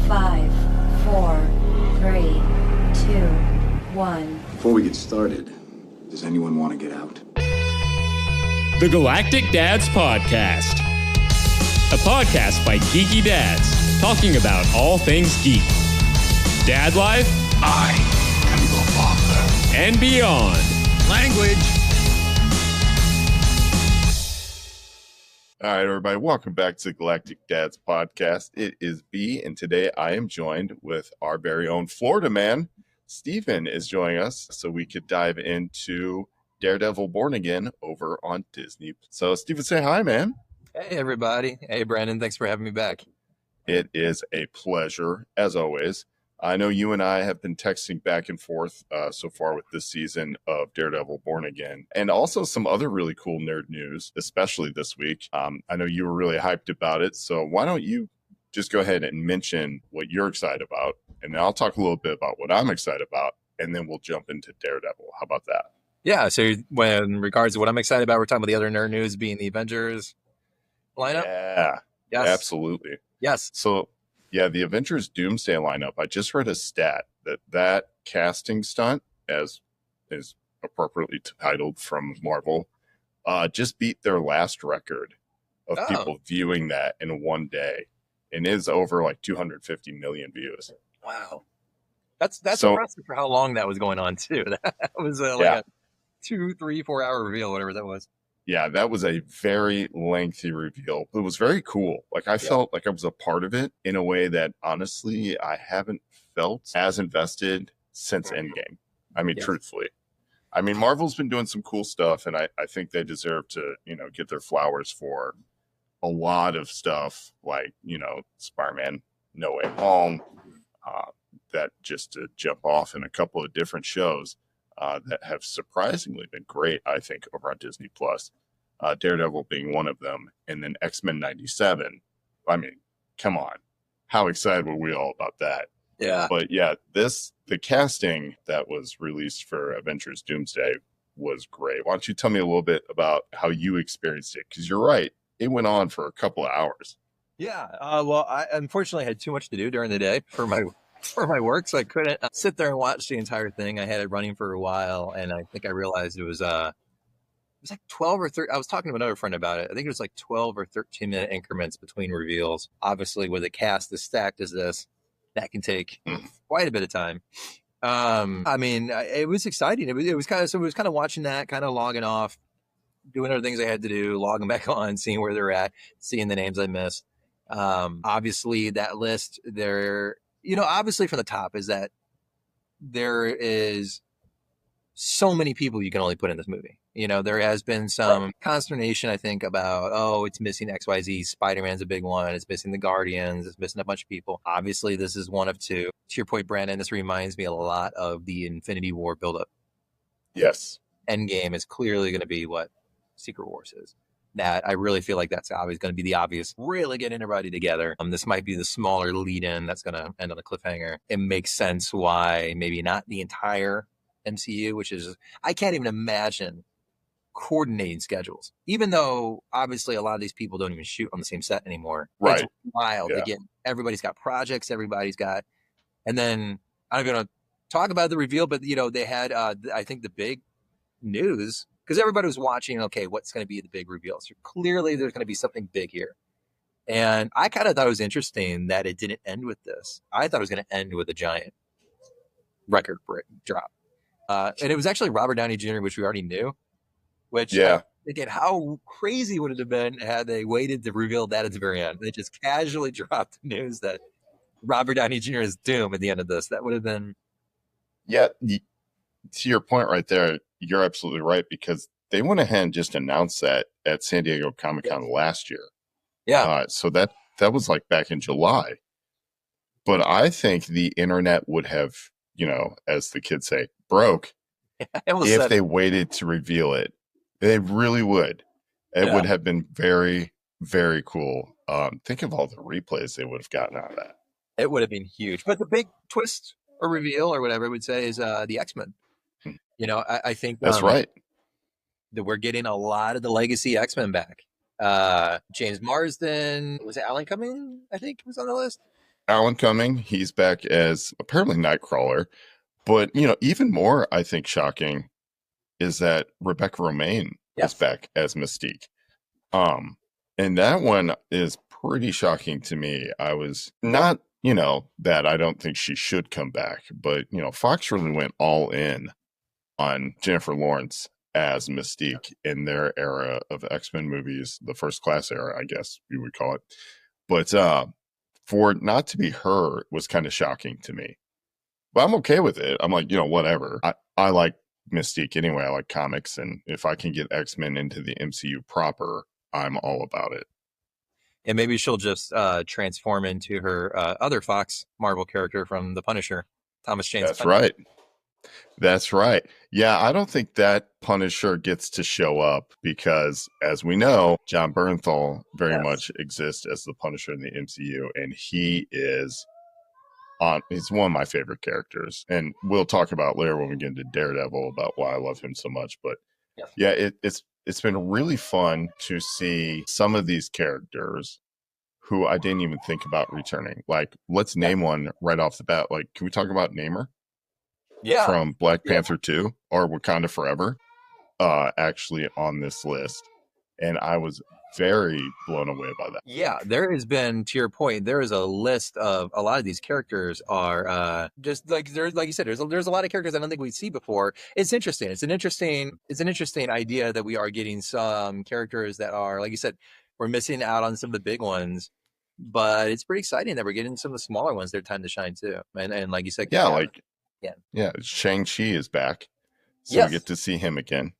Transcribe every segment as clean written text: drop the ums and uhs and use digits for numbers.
5, 4, 3, 2, 1. Before we get started, does anyone want to get out? The Galactic Dads Podcast. A podcast by geeky dads talking about all things geek. Dad life? I am the father. And beyond. Language. All right, everybody, welcome back to Galactic Dads Podcast. It is B, and today I am joined with our very own Florida man. Stephen is joining us so we could dive into Daredevil Born Again over on Disney. So, Stephen, say hi, man. Hey, everybody. Hey, Brandon. Thanks for having me back. It is a pleasure, as always. I know you and I have been texting back and forth so far with this season of Daredevil Born Again, and also some other really cool nerd news, especially this week. I know you were really hyped about it, so why don't you just go ahead and mention what you're excited about, and then I'll talk a little bit about what I'm excited about, and then we'll jump into Daredevil. How about that? Yeah, so when in regards to what I'm excited about, we're talking about the other nerd news being the Avengers lineup? Yeah, yes. Absolutely. Yes. So, yeah, the Avengers Doomsday lineup, I just read a stat that casting stunt, as is appropriately titled from Marvel, just beat their last record of people viewing that in one day, and is over like 250 million views. Wow. That's impressive for how long that was going on, too. That was a 2, 3, 4 hour reveal, whatever that was. Yeah, that was a very lengthy reveal. It was very cool. Like, I felt like I was a part of it in a way that, honestly, I haven't felt as invested since Endgame. I mean, truthfully. I mean, Marvel's been doing some cool stuff, and I think they deserve to, get their flowers for a lot of stuff, like, Spider-Man No Way Home, that just to jump off in a couple of different shows. That have surprisingly been great, I think, over on Disney Plus. Daredevil being one of them, and then X-Men 97. I mean, come on. How excited were we all about that? Yeah. But yeah, the casting that was released for Avengers Doomsday was great. Why don't you tell me a little bit about how you experienced it? Because you're right. It went on for a couple of hours. Yeah. Well, I unfortunately had too much to do during the day for my work, so I couldn't sit there and watch the entire thing. I had it running for a while, and I think I realized it was like 12 or 13. I was talking to another friend about it. I think it was like 12 or 13 minute increments between reveals. Obviously, with a cast as stacked as this, that can take quite a bit of time. I mean, it was exciting. It was kind of watching that, kind of logging off, doing other things I had to do, logging back on, seeing where they're at, seeing the names I missed. Obviously, that list there. Obviously from the top is that there is so many people you can only put in this movie. There has been some consternation, I think, about, it's missing XYZ. Spider-Man's a big one. It's missing the Guardians. It's missing a bunch of people. Obviously, this is one of two. To your point, Brandon, this reminds me a lot of the Infinity War buildup. Yes. Endgame is clearly going to be what Secret Wars is. That I really feel like that's always going to be the obvious, really getting everybody together. This might be the smaller lead-in that's going to end on a cliffhanger. It makes sense why maybe not the entire MCU, which is, I can't even imagine coordinating schedules, even though obviously a lot of these people don't even shoot on the same set anymore. Right. It's wild. Yeah. Everybody's got projects, and then I'm going to talk about the reveal, but they had, I think the big news, because everybody was watching, okay, what's going to be the big reveal? So clearly there's going to be something big here. And I kind of thought it was interesting that it didn't end with this. I thought it was going to end with a giant record drop. And it was actually Robert Downey Jr., which we already knew. Which, again, how crazy would it have been had they waited to reveal that at the very end? They just casually dropped the news that Robert Downey Jr. is Doom at the end of this. That would have been... Yeah, to your point right there, you're absolutely right, because they went ahead and just announced that at San Diego Comic-Con last year. Yeah. So that was like back in July. But I think the internet would have, as the kids say, broke if they waited to reveal it. They really would. It would have been very, very cool. Think of all the replays they would have gotten out of that. It would have been huge. But the big twist or reveal or whatever I would say is the X-Men. I think that's right. That we're getting a lot of the legacy X-Men back. James Marsden, was it Alan Cumming? I think was on the list. Alan Cumming, he's back as apparently Nightcrawler. But, even more, I think, shocking is that Rebecca Romaine is back as Mystique. And that one is pretty shocking to me. I was not, that I don't think she should come back, but, Fox really went all in on Jennifer Lawrence as Mystique in their era of X-Men movies, the First Class era, I guess you would call it. But for it not to be her was kind of shocking to me. But I'm okay with it. I'm like, whatever. I like Mystique anyway. I like comics. And if I can get X-Men into the MCU proper, I'm all about it. And maybe she'll just transform into her other Fox Marvel character from The Punisher, Thomas Jane's That's Punisher. right. That's right. Yeah, I don't think that Punisher gets to show up because, as we know, John Bernthal very much exists as the Punisher in the MCU, and he's one of my favorite characters. And we'll talk about later when we get into Daredevil about why I love him so much. But yeah, it's been really fun to see some of these characters who I didn't even think about returning. Like, let's name one right off the bat. Like, can we talk about Namor? From Black Panther 2 or Wakanda Forever, actually on this list. And I was very blown away by that. Yeah, there has been, to your point, there is a list of a lot of these characters are just like there's, like you said, there's a lot of characters I don't think we've seen before. It's interesting. It's an interesting idea that we are getting some characters that are, like you said, we're missing out on some of the big ones, but it's pretty exciting that we're getting some of the smaller ones their time to shine too. And like you said, yeah, Shang-Chi is back, so we get to see him again.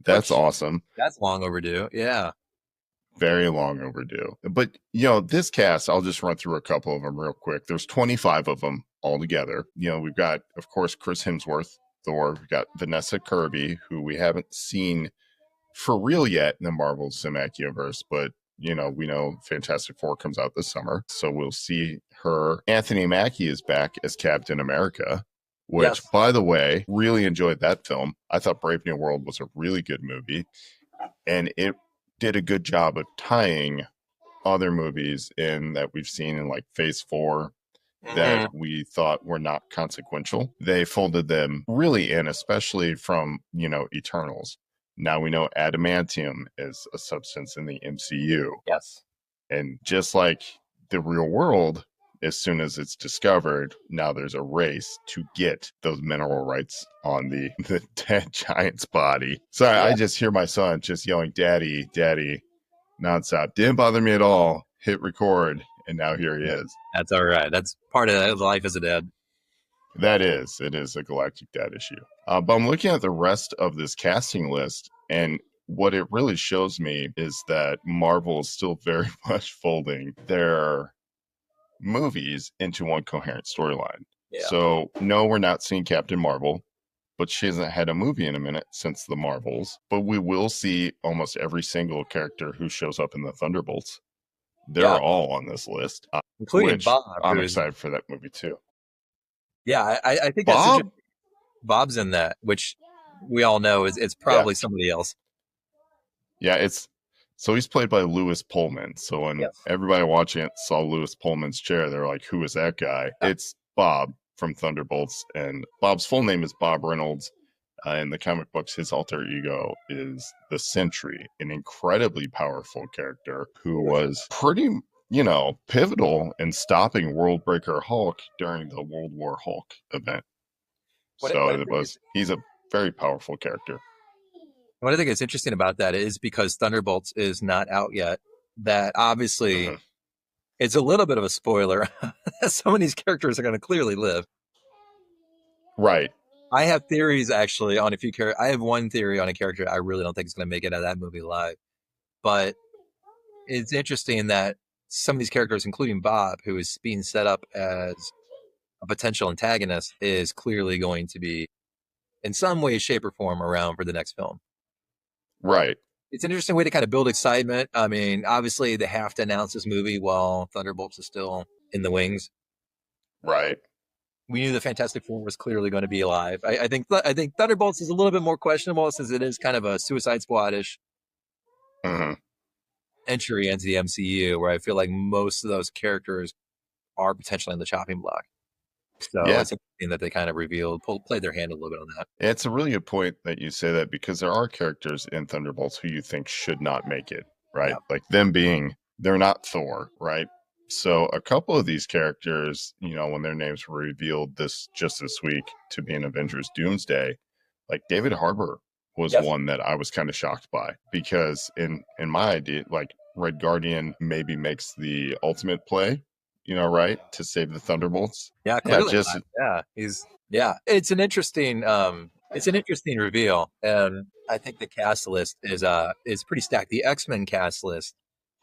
That's awesome. That's long overdue. Yeah. Very long overdue. But, this cast, I'll just run through a couple of them real quick. There's 25 of them all together. We've got, of course, Chris Hemsworth, Thor. We've got Vanessa Kirby, who we haven't seen for real yet in the Marvel Cinematic Universe, but, we know Fantastic Four comes out this summer, so we'll see her. Anthony Mackie is back as Captain America, which, by the way, really enjoyed that film. I thought Brave New World was a really good movie, and it did a good job of tying other movies in that we've seen in like Phase 4 that we thought were not consequential. They folded them really in, especially from, Eternals. Now we know adamantium is a substance in the MCU. Yes. And just like the real world, as soon as it's discovered, now there's a race to get those mineral rights on the dead giant's body. So I just hear my son just yelling, "Daddy, Daddy," nonstop. Didn't bother me at all. Hit record, and now here he is. That's all right. That's part of life as a dad. It is a Galactic Dad issue. But I'm looking at the rest of this casting list, and what it really shows me is that Marvel is still very much folding their movies into one coherent storyline. So no, we're not seeing Captain Marvel, but she hasn't had a movie in a minute since the Marvels. But we will see almost every single character who shows up in the Thunderbolts. They're all on this list, including Bob. I'm excited for that movie too. Yeah, I think that's Bob's in that, which we all know it's probably somebody else. Yeah, so he's played by Lewis Pullman. So when everybody watching it saw Lewis Pullman's chair, they're like, "Who is that guy?" It's Bob from Thunderbolts, and Bob's full name is Bob Reynolds. In the comic books, his alter ego is the Sentry, an incredibly powerful character who was pretty, pivotal in stopping Worldbreaker Hulk during the World War Hulk event. He's a very powerful character. What I think is interesting about that is because Thunderbolts is not out yet, that obviously it's a little bit of a spoiler. Some of these characters are going to clearly live. Right. I have theories actually on a few characters. I have one theory on a character I really don't think is going to make it out of that movie alive. But it's interesting that some of these characters, including Bob, who is being set up as a potential antagonist, is clearly going to be in some way, shape, or form around for the next film. Right. It's an interesting way to kind of build excitement. I mean, obviously they have to announce this movie while Thunderbolts is still in the wings. Right. We knew the Fantastic Four was clearly going to be alive. I think Thunderbolts is a little bit more questionable since it is kind of a Suicide Squad-ish entry into the MCU, where I feel like most of those characters are potentially on the chopping block. So Yeah. it's interesting that they kind of played their hand a little bit on that. It's a really good point that you say that, because there are characters in Thunderbolts who you think should not make it, right? Yeah. Like them being, they're not Thor, right? So a couple of these characters, when their names were revealed this week to be in Avengers Doomsday, like David Harbour was Yes. one that I was kind of shocked by, because in my idea, like Red Guardian maybe makes the ultimate play, right, to save the Thunderbolts. Yeah, clearly. It's an interesting reveal, and I think the cast list is pretty stacked. The X-Men cast list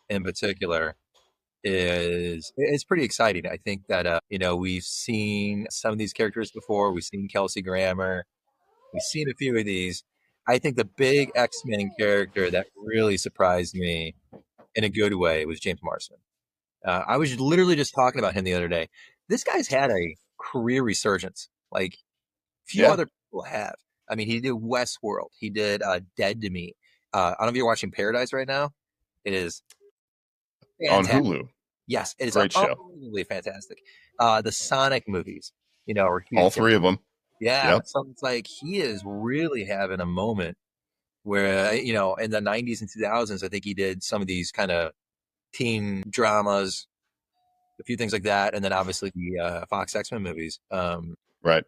in particular is pretty exciting. I think that we've seen some of these characters before. We've seen Kelsey Grammer. We've seen a few of these. I think the big X-Men character that really surprised me in a good way was James Marsden. I was literally just talking about him the other day. This guy's had a career resurgence like few other people have. I mean, he did Westworld. He did Dead to Me. I don't know if you're watching Paradise right now. It is fantastic. On Hulu. Yes, it is Great show. Unbelievably fantastic. The Sonic movies, are huge. All three of them. Yeah, so it's like he is really having a moment where, in the 90s and 2000s, I think he did some of these kind of teen dramas, a few things like that, and then obviously the Fox X-Men movies. Right.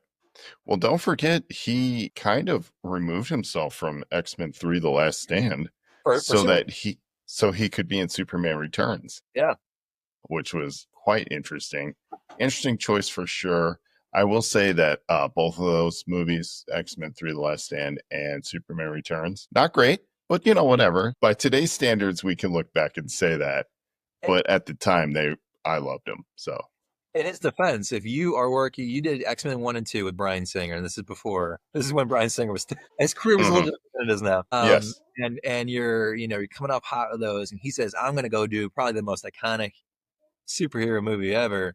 Well, don't forget, he kind of removed himself from X-Men 3: The Last Stand so he could be in Superman Returns. Yeah. Which was quite interesting. Interesting choice for sure. I will say that both of those movies, X-Men 3: The Last Stand and Superman Returns, not great, but whatever. By today's standards, we can look back and say that. But at the time, I loved them. So in his defense, if you are working, you did X-Men 1 and 2 with Bryan Singer, and this is when Bryan Singer was, his career was a little different than it is now. Yes. And you're coming up hot with those, and he says, I'm going to go do probably the most iconic superhero movie ever.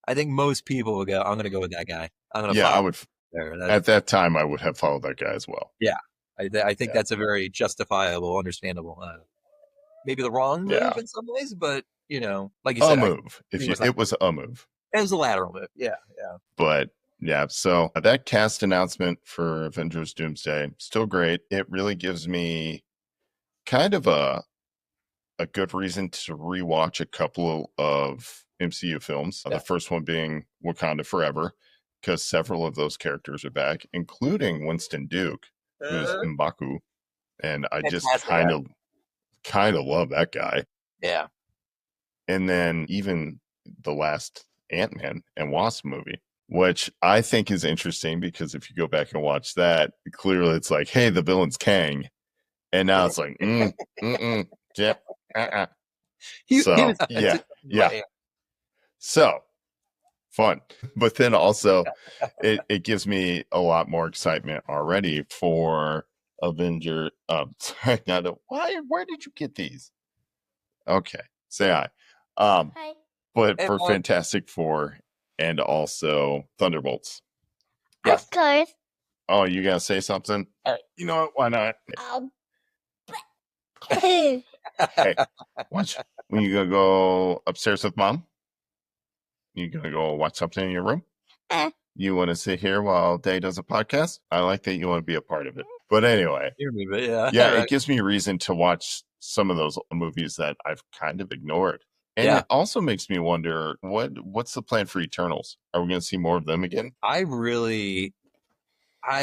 I think most people would go, I'm going to go with that guy. I would. At that time, I would have followed that guy as well. Yeah. I think that's a very justifiable, understandable, maybe the wrong move in some ways, but, like you said. It was a move. It was a lateral move. Yeah. But so that cast announcement for Avengers Doomsday, still great. It really gives me kind of a good reason to rewatch a couple of MCU films. The first one being Wakanda Forever, because several of those characters are back, including Winston Duke, who's M'Baku. And I just kind of love that guy. Yeah. And then even the last Ant-Man and Wasp movie, which I think is interesting, because if you go back and watch that, clearly it's like, hey, the villain's Kang. And now it's like, yeah. So fun. But then also it gives me a lot more excitement already for Avenger. Where did you get these? Okay. Say hi. Hi. But for Fantastic Four and also Thunderbolts. Yes. Of course. Oh, you gotta say something? You know what? Why not? Hey, watch. When you gonna go upstairs with Mom? You gonna go watch something in your room? You want to sit here while Day does a podcast? I like that you want to be a part of it. But anyway, it gives me reason to watch some of those movies that I've kind of ignored. And it also makes me wonder, what's the plan for Eternals? Are we going to see more of them again? I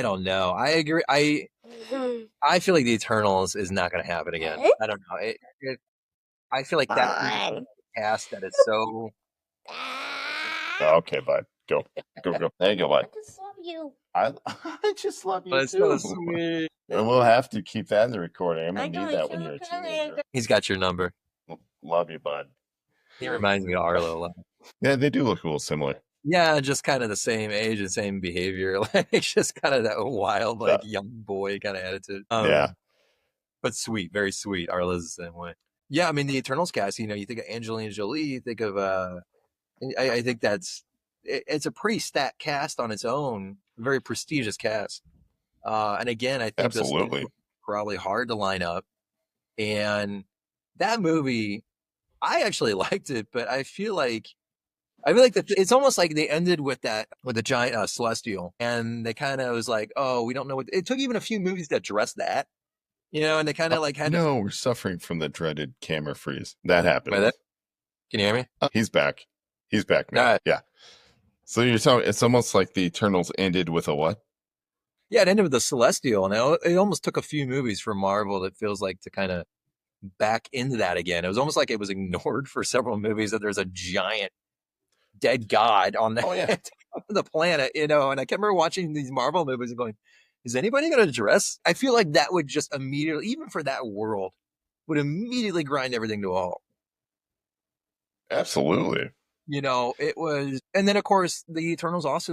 don't know. I agree. I feel like the Eternals is not going to happen again. I don't know. I feel like that cast that is so. Okay, bud. Go. There you go, bud. I just love you. I just love you That's too. so sweet. And we'll have to keep that in the recording. I'm going to need that when you're a teenager. He's got your number. Love you, bud. He reminds me of Arlo a lot. Yeah, they do look a little similar. Yeah, just kind of the same age and same behavior. Like, just kind of that wild, young boy kind of attitude. But sweet, very sweet. Arlo's the same way. Yeah, I mean, the Eternals cast, you think of Angelina Jolie, you think of, I think it's a pretty stacked cast on its own, very prestigious cast. And again, I think this is probably hard to line up. And that movie, I actually liked it, but I feel like I feel like it's almost like they ended with the giant celestial, and they kind of was like, oh, we don't know what. It took even a few movies to address that, and they kind of like had. No, we're suffering from the dreaded camera freeze. That happened. Can you hear me? He's back. He's back now. Right. Yeah. So you're talking. It's almost like the Eternals ended with a what? Yeah, it ended with the celestial, and it almost took a few movies for Marvel that feels like to kind of back into that again. It was almost like it was ignored for several movies that there's a giant dead god on the, the planet, and I kept remember watching these Marvel movies and going, is anybody going to address? I feel like that would just immediately, even for that world, would immediately grind everything to a halt. Absolutely. It was, and then of course the Eternals also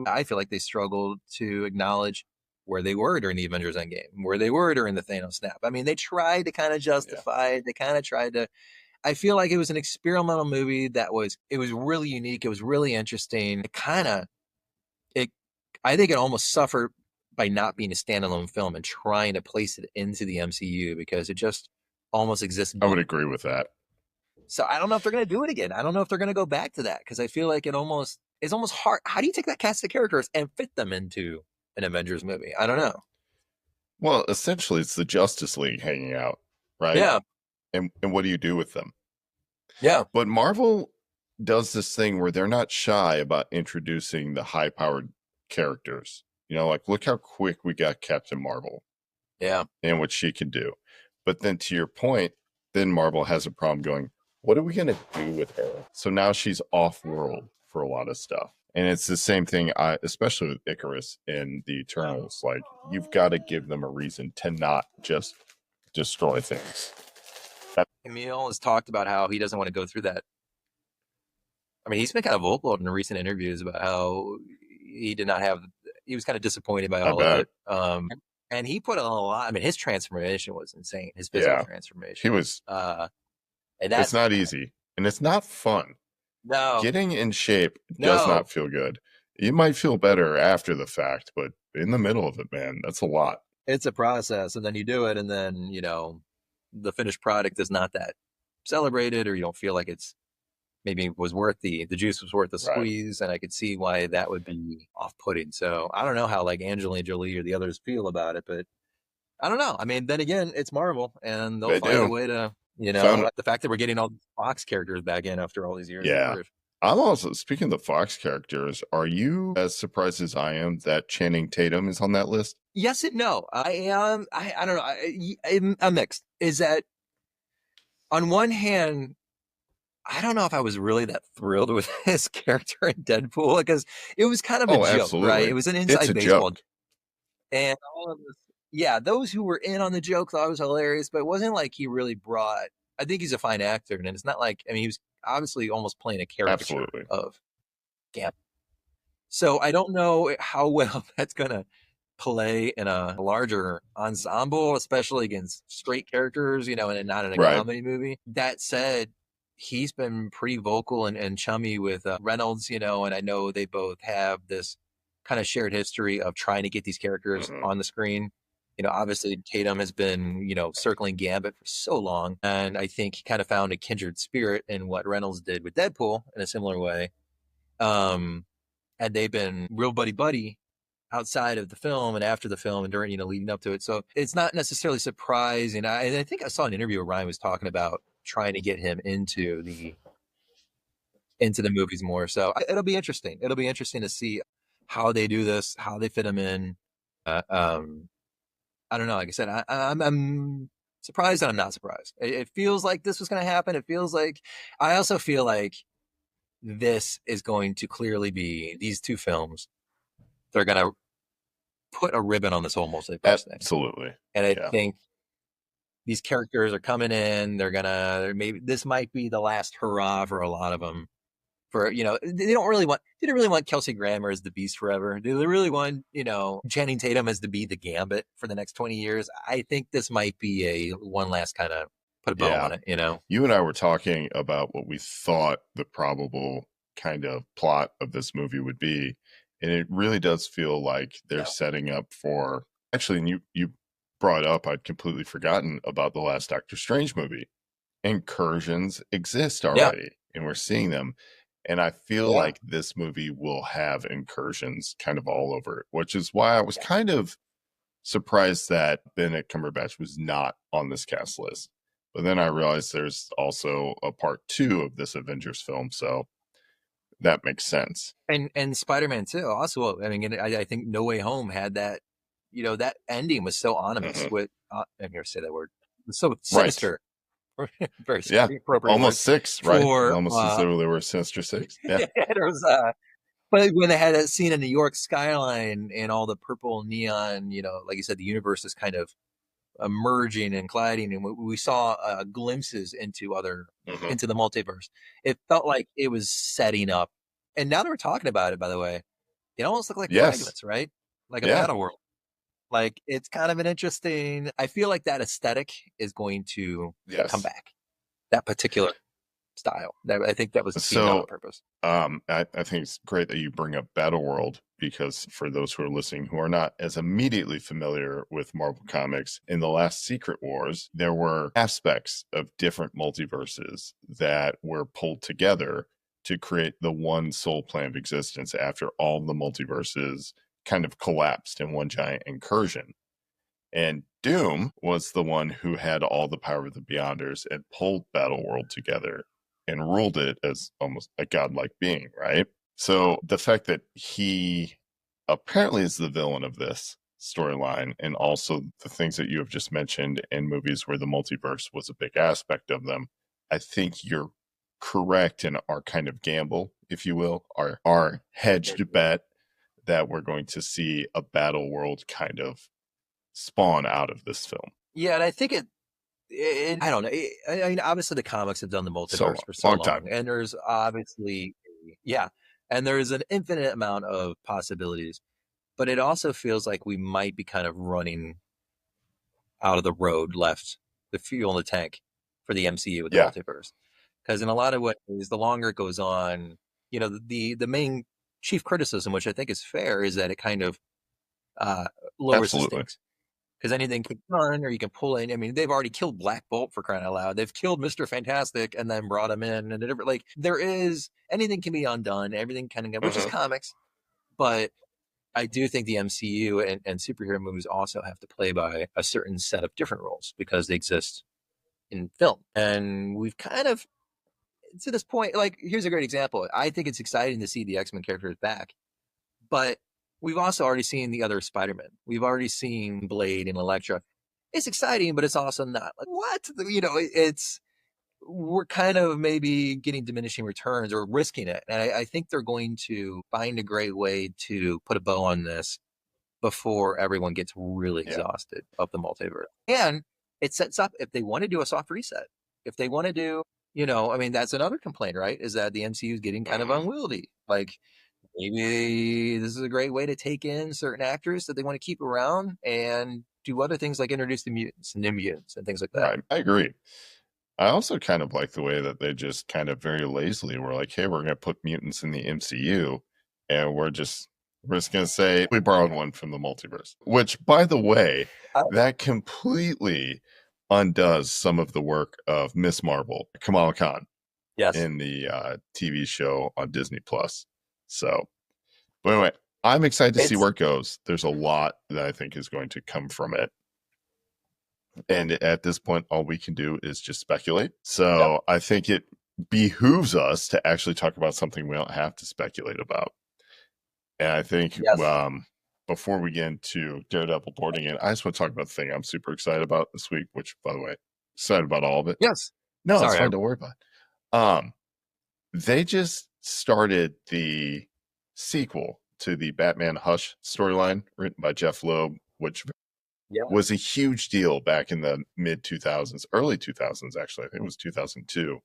I feel like they struggled to acknowledge where they were during the Avengers Endgame, where they were during the Thanos snap. I mean, they tried to kind of justify it. They kind of tried to, I feel like it was an experimental movie it was really unique. It was really interesting. I think it almost suffered by not being a standalone film and trying to place it into the MCU because it just almost exists. I would agree with that. So I don't know if they're going to do it again. I don't know if they're going to go back to that because I feel like it's almost hard. How do you take that cast of characters and fit them into an Avengers movie? I don't know. Well, essentially, it's the Justice League hanging out, right? Yeah. And what do you do with them? Yeah. But Marvel does this thing where they're not shy about introducing the high-powered characters. Like look how quick we got Captain Marvel. Yeah. And what she can do. But then to your point, then Marvel has a problem going, what are we going to do with her? So now she's off-world for a lot of stuff. And it's the same thing, especially with Icarus and the Eternals. Like, you've got to give them a reason to not just destroy things. Emil has talked about how he doesn't want to go through that. I mean, he's been kind of vocal in recent interviews about how he was kind of disappointed by all of it. And he put a lot, I mean, his transformation was insane. His physical transformation. He was, it's not easy and it's not fun. No. Getting in shape does not feel good. You might feel better after the fact, but in the middle of it, man, that's a lot. It's a process, and then you do it, and then, the finished product is not that celebrated, or you don't feel like it's maybe was worth the juice was worth the squeeze, and I could see why that would be off-putting. So I don't know how like Angelina Jolie or the others feel about it, but I don't know. I mean, then again, it's Marvel, and they'll find a way to, the fact that we're getting all these Fox characters back in after all these years. Yeah. I'm also, speaking of the Fox characters, are you as surprised as I am that Channing Tatum is on that list? Yes and no. I am. I don't know. I'm mixed. Is that on one hand, I don't know if I was really that thrilled with his character in Deadpool because it was kind of a joke, absolutely. right? It was an inside baseball joke. And all of this, those who were in on the joke thought it was hilarious, but it wasn't like he really brought. I think he's a fine actor, and it's not like, I mean, he was obviously almost playing a caricature of Gambit. So I don't know how well that's going to play in a larger ensemble, especially against straight characters, and not in a comedy movie. That said, he's been pretty vocal and chummy with Reynolds, and I know they both have this kind of shared history of trying to get these characters on the screen. Obviously Tatum has been, circling Gambit for so long. And I think he kind of found a kindred spirit in what Reynolds did with Deadpool in a similar way. And they've been real buddy outside of the film and after the film and during, leading up to it. So it's not necessarily surprising. I think I saw an interview where Ryan was talking about trying to get him into the movies more. So it'll be interesting. It'll be interesting to see how they do this, how they fit him in. I don't know. Like I said, I'm surprised and I'm not surprised. It feels like this was going to happen. I also feel like this is going to clearly be these two films. They're going to put a ribbon on this whole multiverse thing. Absolutely. And I think these characters are coming in. Maybe this might be the last hurrah for a lot of them. They didn't really want Kelsey Grammer as the Beast forever. Do they really want, Channing Tatum as to be the Gambit for the next 20 years? I think this might be a one last kind of put a bow on it, You and I were talking about what we thought the probable kind of plot of this movie would be. And it really does feel like they're setting up for, actually, and you brought up, I'd completely forgotten about the last Doctor Strange movie. Incursions exist already, and we're seeing them. And I feel like this movie will have incursions kind of all over it, which is why I was kind of surprised that Benedict Cumberbatch was not on this cast list. But then I realized there's also a part 2 of this Avengers film, so that makes sense. And Spider-Man 2 also. I mean, I think No Way Home had that. That ending was so ominous. With I'm here to say that word. It was so sinister. Right. Very appropriate. Almost word. 6, right? Almost as though they were Sinister 6. Yeah. There was but when they had that scene in New York skyline and all the purple neon, like you said, the universe is kind of merging and colliding, and we saw glimpses into into the multiverse. It felt like it was setting up. And now that we're talking about it, by the way, it almost looked like fragments, right? Like a Battleworld. Like, it's kind of an interesting. I feel like that aesthetic is going to come back. That particular style. I think that was on purpose. I think it's great that you bring up Battleworld, because for those who are listening who are not as immediately familiar with Marvel Comics, in the last Secret Wars, there were aspects of different multiverses that were pulled together to create the one sole plan of existence after all the multiverses kind of collapsed in one giant incursion. And Doom was the one who had all the power of the Beyonders and pulled Battleworld together and ruled it as almost a godlike being, right? So the fact that he apparently is the villain of this storyline, and also the things that you have just mentioned in movies where the multiverse was a big aspect of them, I think you're correct in our kind of gamble, if you will, our hedged bet that we're going to see a Battleworld kind of spawn out of this film. Yeah, and I think I don't know. I mean, obviously the comics have done the multiverse for so long time. And there's obviously, and there's an infinite amount of possibilities, but it also feels like we might be kind of running out of the road left, the fuel in the tank for the MCU with the multiverse. Because in a lot of ways, the longer it goes on, the main chief criticism, which I think is fair, is that it kind of lowers the stakes. Because anything can be done, or you can pull in. I mean, they've already killed Black Bolt, for crying out loud. They've killed Mr. Fantastic and then brought him in. And anything can be undone. Everything can, which is comics. But I do think the MCU and superhero movies also have to play by a certain set of different roles, because they exist in film. And we've kind of, to this point, like, here's a great example. I think it's exciting to see the X-Men characters back. But we've also already seen the other Spider-Man. We've already seen Blade and Elektra. It's exciting, but it's also not. Like, what? We're kind of maybe getting diminishing returns or risking it. And I think they're going to find a great way to put a bow on this before everyone gets really exhausted of the multiverse. And it sets up, if they want to do a soft reset, if they want to do, that's another complaint, right? Is that the MCU is getting kind of unwieldy. Like, maybe this is a great way to take in certain actors that they want to keep around and do other things like introduce the mutants and new mutants and things like that. Right. I agree. I also kind of like the way that they just kind of very lazily were like, hey, we're going to put mutants in the MCU, and we're just going to say we borrowed one from the multiverse, which, by the way, that completely undoes some of the work of Miss Marvel, Kamala Khan, in the TV show on Disney Plus. So, but anyway, I'm excited to see where it goes. There's a lot that I think is going to come from it. And at this point, all we can do is just speculate. So I think it behooves us to actually talk about something we don't have to speculate about. And I think before we get into Daredevil boarding in, I just want to talk about the thing I'm super excited about this week, which, by the way, excited about all of it. Yes. No, it's fine. Don't worry about it. They just started the sequel to the Batman Hush storyline written by Jeff Loeb, which was a huge deal back in the mid 2000s, early 2000s, actually. I think it was 2002.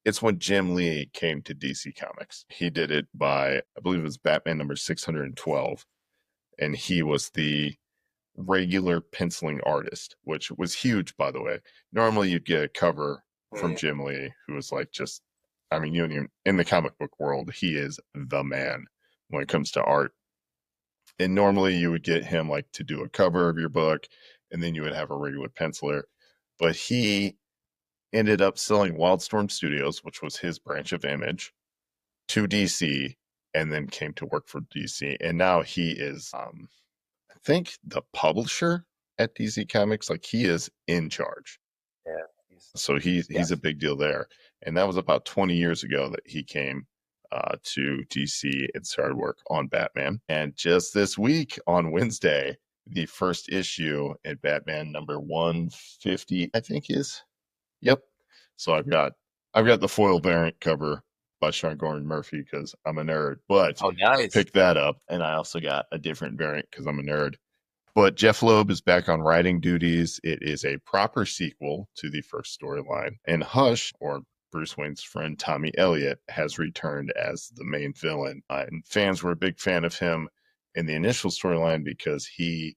It's when Jim Lee came to DC Comics. He did it by, I believe it was Batman number 612. And he was the regular penciling artist, which was huge, by the way. Normally you'd get a cover from Jim Lee, who was like in the comic book world, he is the man when it comes to art. And normally you would get him like to do a cover of your book, and then you would have a regular penciler. But he ended up selling Wildstorm Studios, which was his branch of Image. to DC and then came to work for DC. And now he is, I think, the publisher at DC Comics. Like, he is in charge. Yeah. So he's a big deal there. And that was about 20 years ago that he came to DC and started work on Batman. And just this week on Wednesday, the first issue in Batman number 150, I think is. Yep. So I've got the foil variant cover by Sean Gordon Murphy because I'm a nerd, but nice. Pick that up. And I also got a different variant because I'm a nerd. But Jeff Loeb is back on writing duties. It is a proper sequel to the first storyline. And Hush, or Bruce Wayne's friend Tommy Elliott, has returned as the main villain. And fans were a big fan of him in the initial storyline because he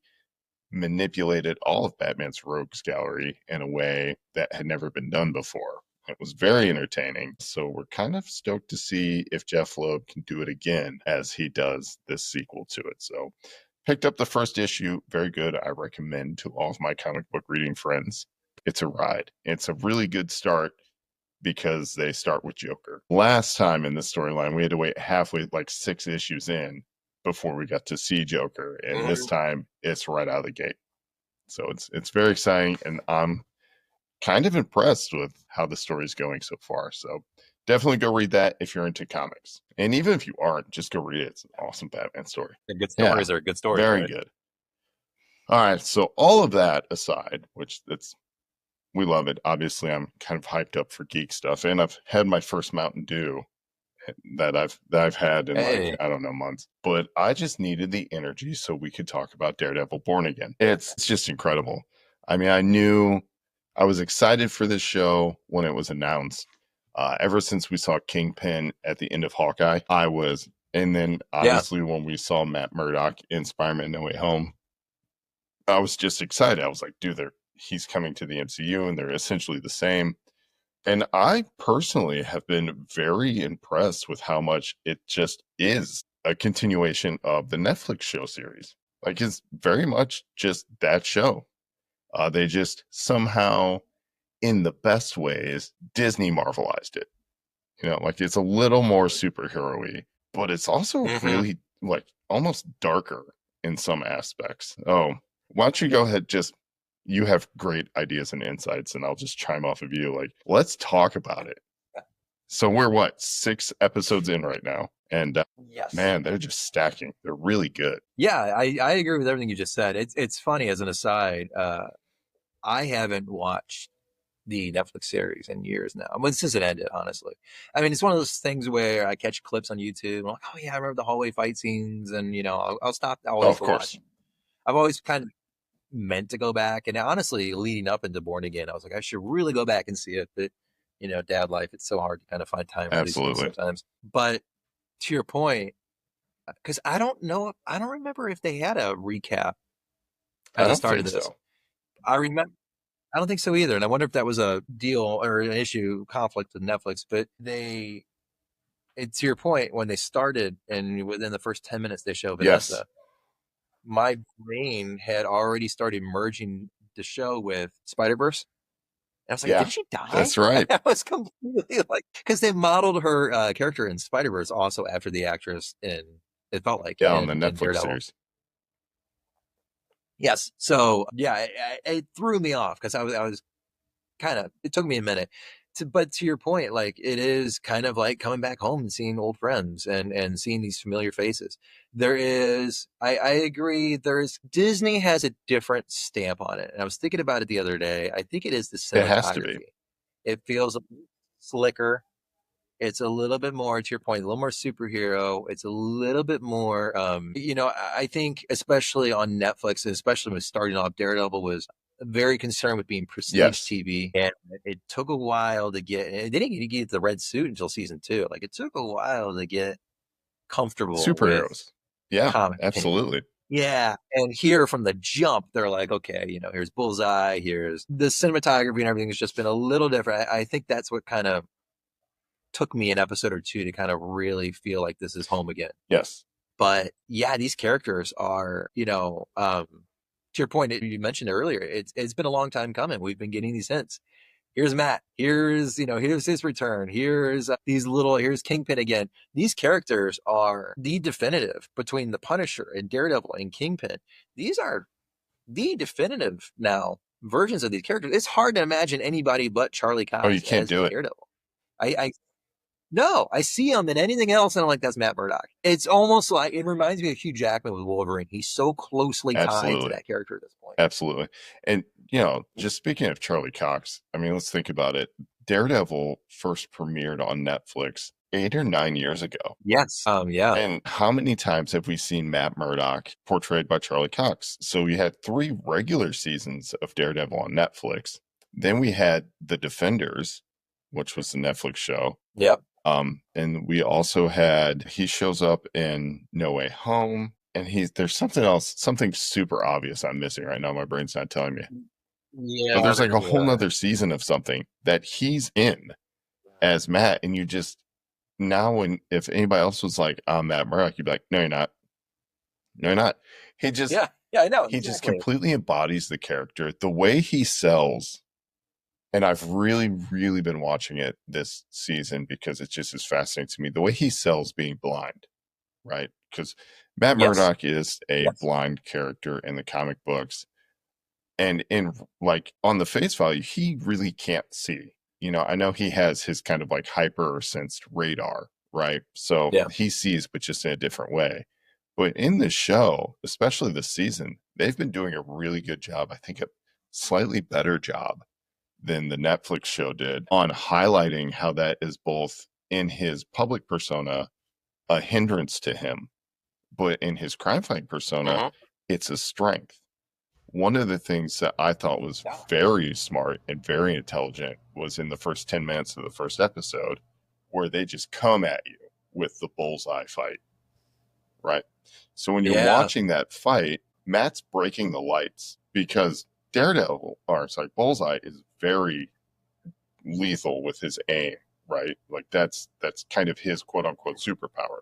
manipulated all of Batman's rogues gallery in a way that had never been done before. It was very entertaining. So we're kind of stoked to see if Jeff Loeb can do it again as he does this sequel to it. So picked up the first issue. Very good. I recommend to all of my comic book reading friends. It's a ride. It's a really good start because they start with Joker. Last time in the storyline, we had to wait halfway, like 6 issues in, before we got to see Joker. And this time, it's right out of the gate. So it's very exciting, and I'm kind of impressed with how the story's going so far. So definitely go read that if you're into comics. And even if you aren't, just go read it. It's an awesome Batman story. The good stories are good stories. Very good. All right. So all of that aside, which we love it. Obviously, I'm kind of hyped up for geek stuff, and I've had my first Mountain Dew that I've had in like, I don't know, months. But I just needed the energy so we could talk about Daredevil Born Again. It's just incredible. I mean, I was excited for this show when it was announced. Ever since we saw Kingpin at the end of Hawkeye, and then obviously when we saw Matt Murdock in Spider-Man No Way Home, I was just excited. I was like, dude, he's coming to the MCU and they're essentially the same. And I personally have been very impressed with how much it just is a continuation of the Netflix show series. Like, it's very much just that show. They just somehow, in the best ways, Disney Marvelized it. You know, like, it's a little more superhero-y, but it's also really, like, almost darker in some aspects. Oh, why don't you go ahead, you have great ideas and insights, and I'll just chime off of you. Like, let's talk about it. So we're 6 episodes in right now, and man, they're just stacking. They're really good. Yeah, I agree with everything you just said. It's funny, as an aside. I haven't watched the Netflix series in years now. I mean, since it ended, honestly. I mean, it's one of those things where I catch clips on YouTube. I'm like, oh yeah, I remember the hallway fight scenes, and I'll stop. Of course. Watch. I've always kind of meant to go back, and honestly, leading up into Born Again, I was like, I should really go back and see it, but dad life, it's so hard to kind of find time for these things sometimes. But to your point, because I don't remember if they had a recap at the start of this. So. I don't think so either, and I wonder if that was a deal or an issue conflict with Netflix. But to your point, when they started and within the first 10 minutes they show Vanessa, my brain had already started merging the show with Spider-Verse. And I was like, did she die? That's right. I was completely like, because they modeled her character in Spider-Verse also after the actress it felt like. On the Netflix series. Yes. So, it threw me off because I was kind of, it took me a minute. But to your point, like, it is kind of like coming back home and seeing old friends and seeing these familiar faces. There is, I agree, Disney has a different stamp on it. And I was thinking about it the other day. I think it is the cinematography. It has to be. It feels slicker. It's a little bit more, to your point, a little more superhero. It's a little bit more, I think especially on Netflix, especially when starting off, Daredevil was very concerned with being prestige TV, and it took a while to get. They didn't get the red suit until season 2. Like, it took a while to get comfortable superheroes. Comic absolutely. Yeah, and here from the jump, they're like, okay, here's Bullseye, here's the cinematography, and everything has just been a little different. I think that's what kind of took me an episode or 2 to kind of really feel like this is home again. Yes, but these characters are, to your point, you mentioned earlier, it's been a long time coming. We've been getting these hints. here's Matt, here's his return, here's here's Kingpin again. These characters are the definitive between the Punisher and Daredevil and Kingpin. These are the definitive now versions of these characters. It's hard to imagine anybody but Charlie Cox you can't as do it. Daredevil. No, I see him in anything else, and I'm like, that's Matt Murdock. It's almost like, it reminds me of Hugh Jackman with Wolverine. He's so closely tied to that character at this point. Absolutely. And, just speaking of Charlie Cox, I mean, let's think about it. Daredevil first premiered on Netflix 8 or 9 years ago. Yes. Yeah. And how many times have we seen Matt Murdock portrayed by Charlie Cox? So we had 3 regular seasons of Daredevil on Netflix. Then we had The Defenders, which was the Netflix show. Yep. And we also he shows up in No Way Home, and there's something else, something super obvious I'm missing right now. My brain's not telling me. Yeah. But there's like a whole nother season of something that he's in as Matt, and you just, now if anybody else was like, I'm Matt Murdock, you'd be like, no, you're not. No, you're not. He just, yeah, I know. He just completely embodies the character. The way he sells. And I've really, really been watching it this season because it just is fascinating to me. The way he sells being blind, right? Because Matt Murdock is a blind character in the comic books. And on the face value, he really can't see. I know he has his kind of like hyper sensed radar, right? So he sees, but just in a different way. But in the show, especially this season, they've been doing a really good job. I think a slightly better job than the Netflix show did on highlighting how that is both in his public persona a hindrance to him, but in his crime fighting persona, it's a strength. One of the things that I thought was very smart and very intelligent was in the first 10 minutes of the first episode, where they just come at you with the Bullseye fight, right? So when you're watching that fight, Matt's breaking the lights because Bullseye is very lethal with his aim, right? Like that's kind of his quote unquote superpower.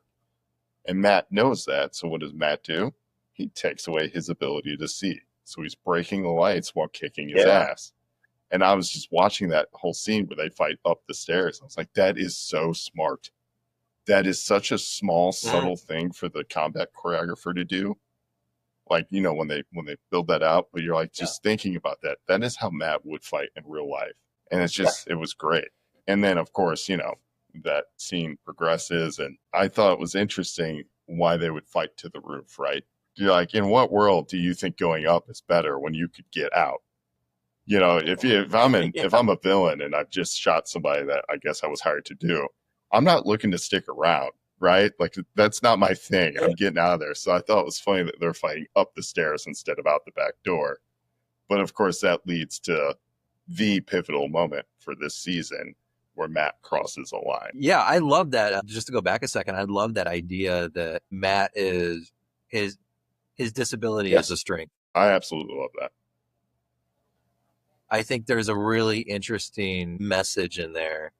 And Matt knows that. So what does Matt do? He takes away his ability to see. So he's breaking the lights while kicking his ass. And I was just watching that whole scene where they fight up the stairs. I was like, that is so smart. That is such a small, subtle thing for the combat choreographer to do. Like, when they build that out, but you're like, just thinking about that. That is how Matt would fight in real life. And it's just, it was great. And then, of course, that scene progresses. And I thought it was interesting why they would fight to the roof, right? You're like, in what world do you think going up is better when you could get out? If I'm a villain and I've just shot somebody that I guess I was hired to do, I'm not looking to stick around. Right? Like, that's not my thing. I'm getting out of there. So I thought it was funny that they're fighting up the stairs instead of out the back door. But of course, that leads to the pivotal moment for this season where Matt crosses a line. Yeah, I love that. Just to go back a second, I love that idea that Matt is his disability as a strength. I absolutely love that. I think there's a really interesting message in there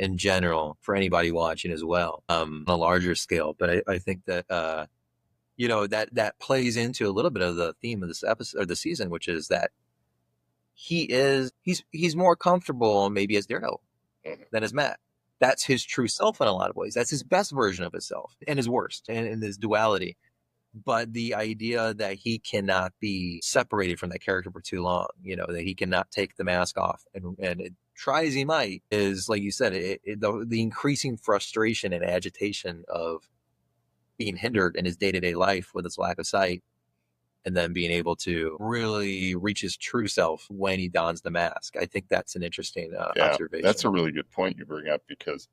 in general for anybody watching as well, on a larger scale. But I think that, that plays into a little bit of the theme of this episode or the season, which is that he's more comfortable maybe as Daredevil than as Matt. That's his true self in a lot of ways. That's his best version of himself and his worst and his duality. But the idea that he cannot be separated from that character for too long, that he cannot take the mask off and try as he might, is, like you said, the increasing frustration and agitation of being hindered in his day-to-day life with his lack of sight, and then being able to really reach his true self when he dons the mask. I think that's an interesting observation. That's a really good point you bring up, because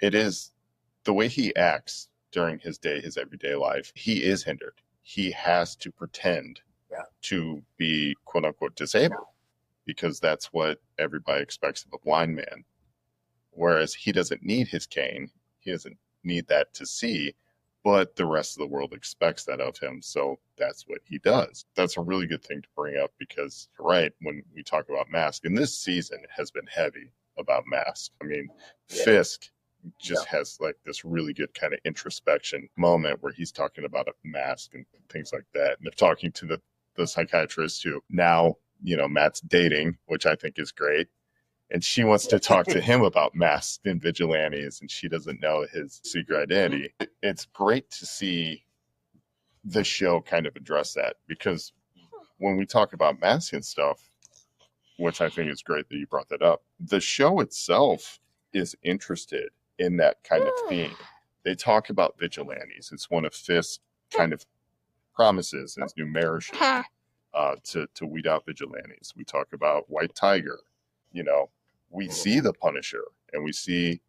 it is the way he acts during his everyday life. He is hindered. He has to pretend to be quote unquote disabled. Because that's what everybody expects of a blind man. Whereas he doesn't need his cane. He doesn't need that to see, but the rest of the world expects that of him. So that's what he does. That's a really good thing to bring up, because you're right, when we talk about mask, and this season has been heavy about mask. I mean, Fisk just has like this really good kind of introspection moment where he's talking about a mask and things like that. And they're talking to the psychiatrist who now, Matt's dating, which I think is great. And she wants to talk to him about masked and vigilantes, and she doesn't know his secret identity. It's great to see the show kind of address that, because when we talk about masks and stuff, which I think is great that you brought that up, the show itself is interested in that kind of theme. They talk about vigilantes. It's one of Fisk's kind of promises in his new mayor show, to weed out vigilantes. We talk about White Tiger. You know, we see the Punisher, and we see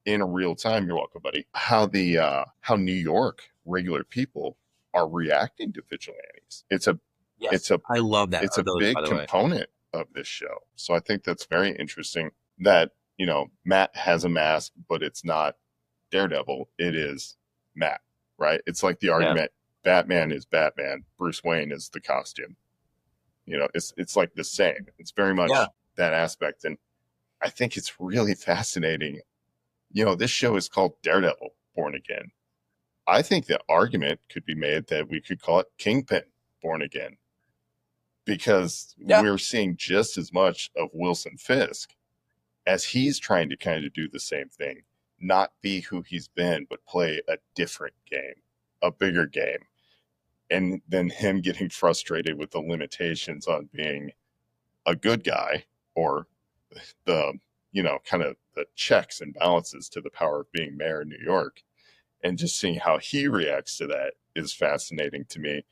in real time, you're welcome, buddy, how New York regular people are reacting to vigilantes. I love that. It's a big component of this show. So I think that's very interesting that, you know, Matt has a mask, but it's not Daredevil. It is Matt, right? It's like the argument, Batman is Batman, Bruce Wayne is the costume. You know, it's like the same. It's very much that aspect. And I think it's really fascinating. You know, this show is called Daredevil Born Again. I think the argument could be made that we could call it Kingpin Born Again, because we're seeing just as much of Wilson Fisk as he's trying to kind of do the same thing, not be who he's been, but play a different game, a bigger game. And then him getting frustrated with the limitations on being a good guy, or the, you know, kind of the checks and balances to the power of being mayor of New York. And just seeing how he reacts to that is fascinating to me,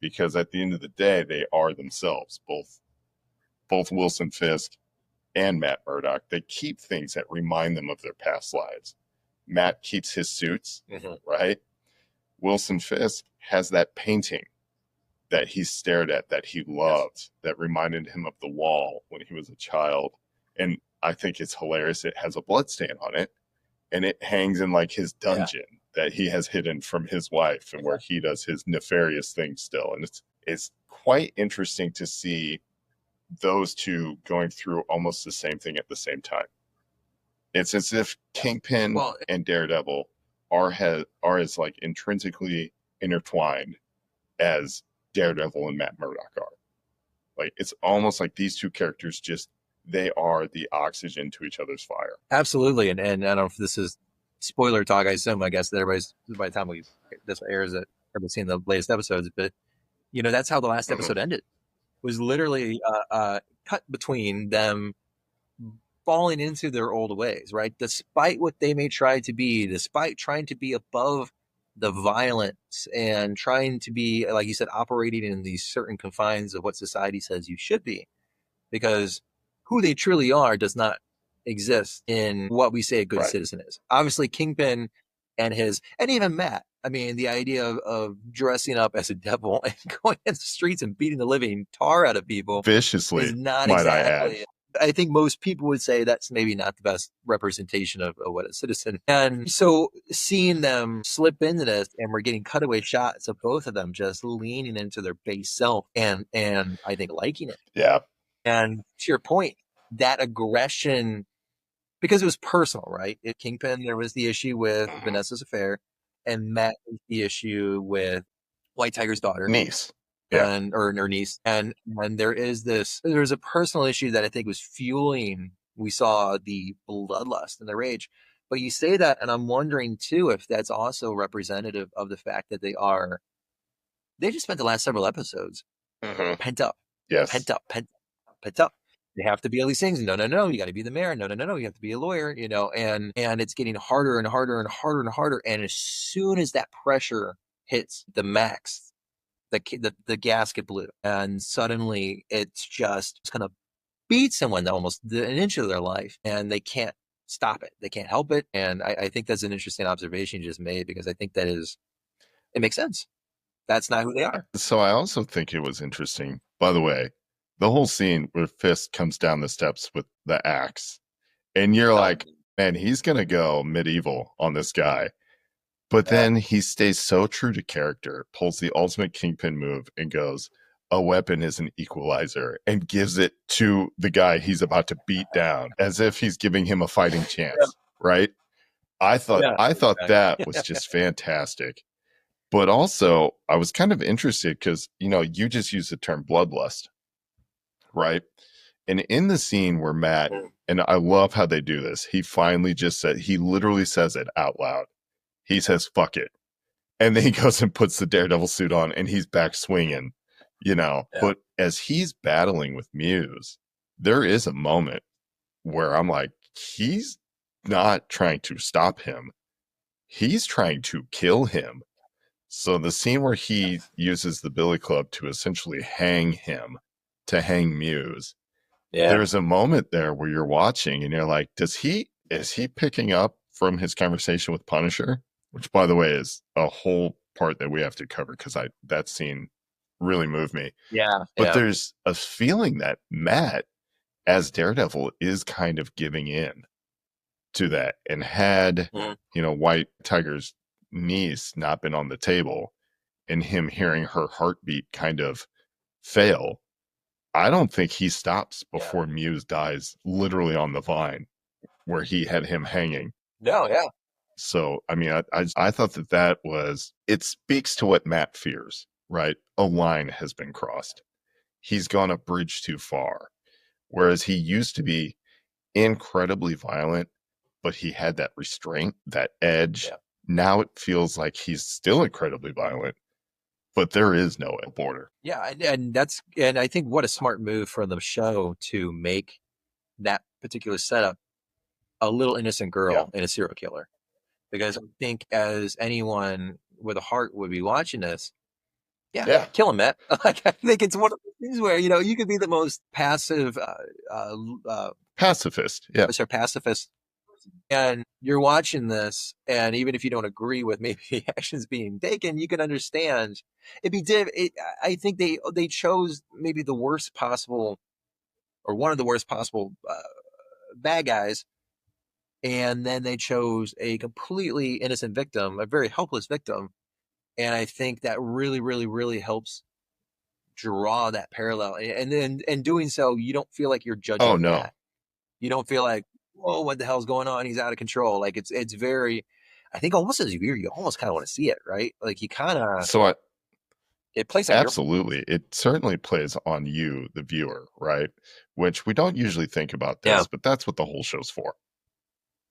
because at the end of the day, they are themselves, both Wilson Fisk and Matt Murdock. They keep things that remind them of their past lives. Matt keeps his suits, right? Wilson Fisk has that painting that he stared at, that he loved, that reminded him of the wall when he was a child. And I think it's hilarious. It has a bloodstain on it, and it hangs in like his dungeon that he has hidden from his wife, and where he does his nefarious things still. And it's quite interesting to see those two going through almost the same thing at the same time. It's as if Kingpin and Daredevil are as like intrinsically intertwined as Daredevil and Matt Murdock are. Like, it's almost like these two characters they are the oxygen to each other's fire. Absolutely. And I don't know if this is spoiler talk. I assume, I guess that everybody's, by the time this airs, that everybody's seen the latest episodes, but you know, that's how the last episode ended. Was literally cut between them falling into their old ways, right? Despite what they may try to be, despite trying to be above the violence and trying to be, like you said, operating in these certain confines of what society says you should be, because who they truly are does not exist in what we say a good citizen is. Obviously, Kingpin and even Matt. I mean, the idea of dressing up as a devil and going in the streets and beating the living tar out of people viciously, is not might exactly. I add. I think most people would say that's maybe not the best representation of what a citizen. And so seeing them slip into this, and we're getting cutaway shots of both of them just leaning into their base self, and I think liking it. Yeah. And to your point, that aggression, because it was personal, right? At Kingpin, there was the issue with Vanessa's affair, and Matt was the issue with White Tiger's daughter. Niece. And or niece. And there's a personal issue that I think was fueling, we saw the bloodlust and the rage. But you say that, and I'm wondering too if that's also representative of the fact that they just spent the last several episodes pent up. Yes. Pent up. They have to be all these things. No, you got to be the mayor. No, you have to be a lawyer, you know, and it's getting harder and harder and harder and harder. And as soon as that pressure hits the max, the gasket blew, and suddenly it's going to beat someone almost an inch of their life, and they can't stop it. They can't help it. And I think that's an interesting observation you just made, because I think it makes sense. That's not who they are. So I also think it was interesting, by the way, the whole scene where Fisk comes down the steps with the axe, and you're like, man, he's going to go medieval on this guy. But then he stays so true to character, pulls the ultimate Kingpin move and goes, a weapon is an equalizer, and gives it to the guy he's about to beat down, as if he's giving him a fighting chance, right? I thought that was just fantastic. But also, I was kind of interested because, you know, you just used the term bloodlust, right? And in the scene where Matt, and I love how they do this, he finally just said, he literally says it out loud. He says, fuck it. And then he goes and puts the Daredevil suit on and he's back swinging, you know. Yeah. But as he's battling with Muse, there is a moment where I'm like, he's not trying to stop him. He's trying to kill him. So the scene where he uses the billy club to essentially hang him, to hang Muse, there's a moment there where you're watching and you're like, is he picking up from his conversation with Punisher? Which, by the way, is a whole part that we have to cover because that scene really moved me. Yeah. But there's a feeling that Matt, as Daredevil, is kind of giving in to that. And had, you know, White Tiger's niece not been on the table and him hearing her heartbeat kind of fail, I don't think he stops before Muse dies literally on the vine where he had him hanging. No, yeah. So, I mean, I thought that was, it speaks to what Matt fears, right? A line has been crossed. He's gone a bridge too far. Whereas he used to be incredibly violent, but he had that restraint, that edge. Yeah. Now it feels like he's still incredibly violent, but there is no border. Yeah, and I think what a smart move for the show to make that particular setup a little innocent girl and a serial killer. Because I think as anyone with a heart would be watching this, kill him, Matt. Like, I think it's one of the things where, you know, you could be the most passive, pacifist. Yeah. Pacifist. And you're watching this, and even if you don't agree with maybe actions being taken, you can understand I think they chose maybe the worst possible, or one of the worst possible bad guys. And then they chose a completely innocent victim, a very helpless victim. And I think that really, really, really helps draw that parallel. And then in doing so, you don't feel like you're judging that. You don't feel like, whoa, what the hell's going on? He's out of control. Like it's very, I think almost as viewer, you almost kind of want to see it, right? Like you kind of, it plays on absolutely. It certainly plays on you, the viewer, right? Which we don't usually think about this, but that's what the whole show's for.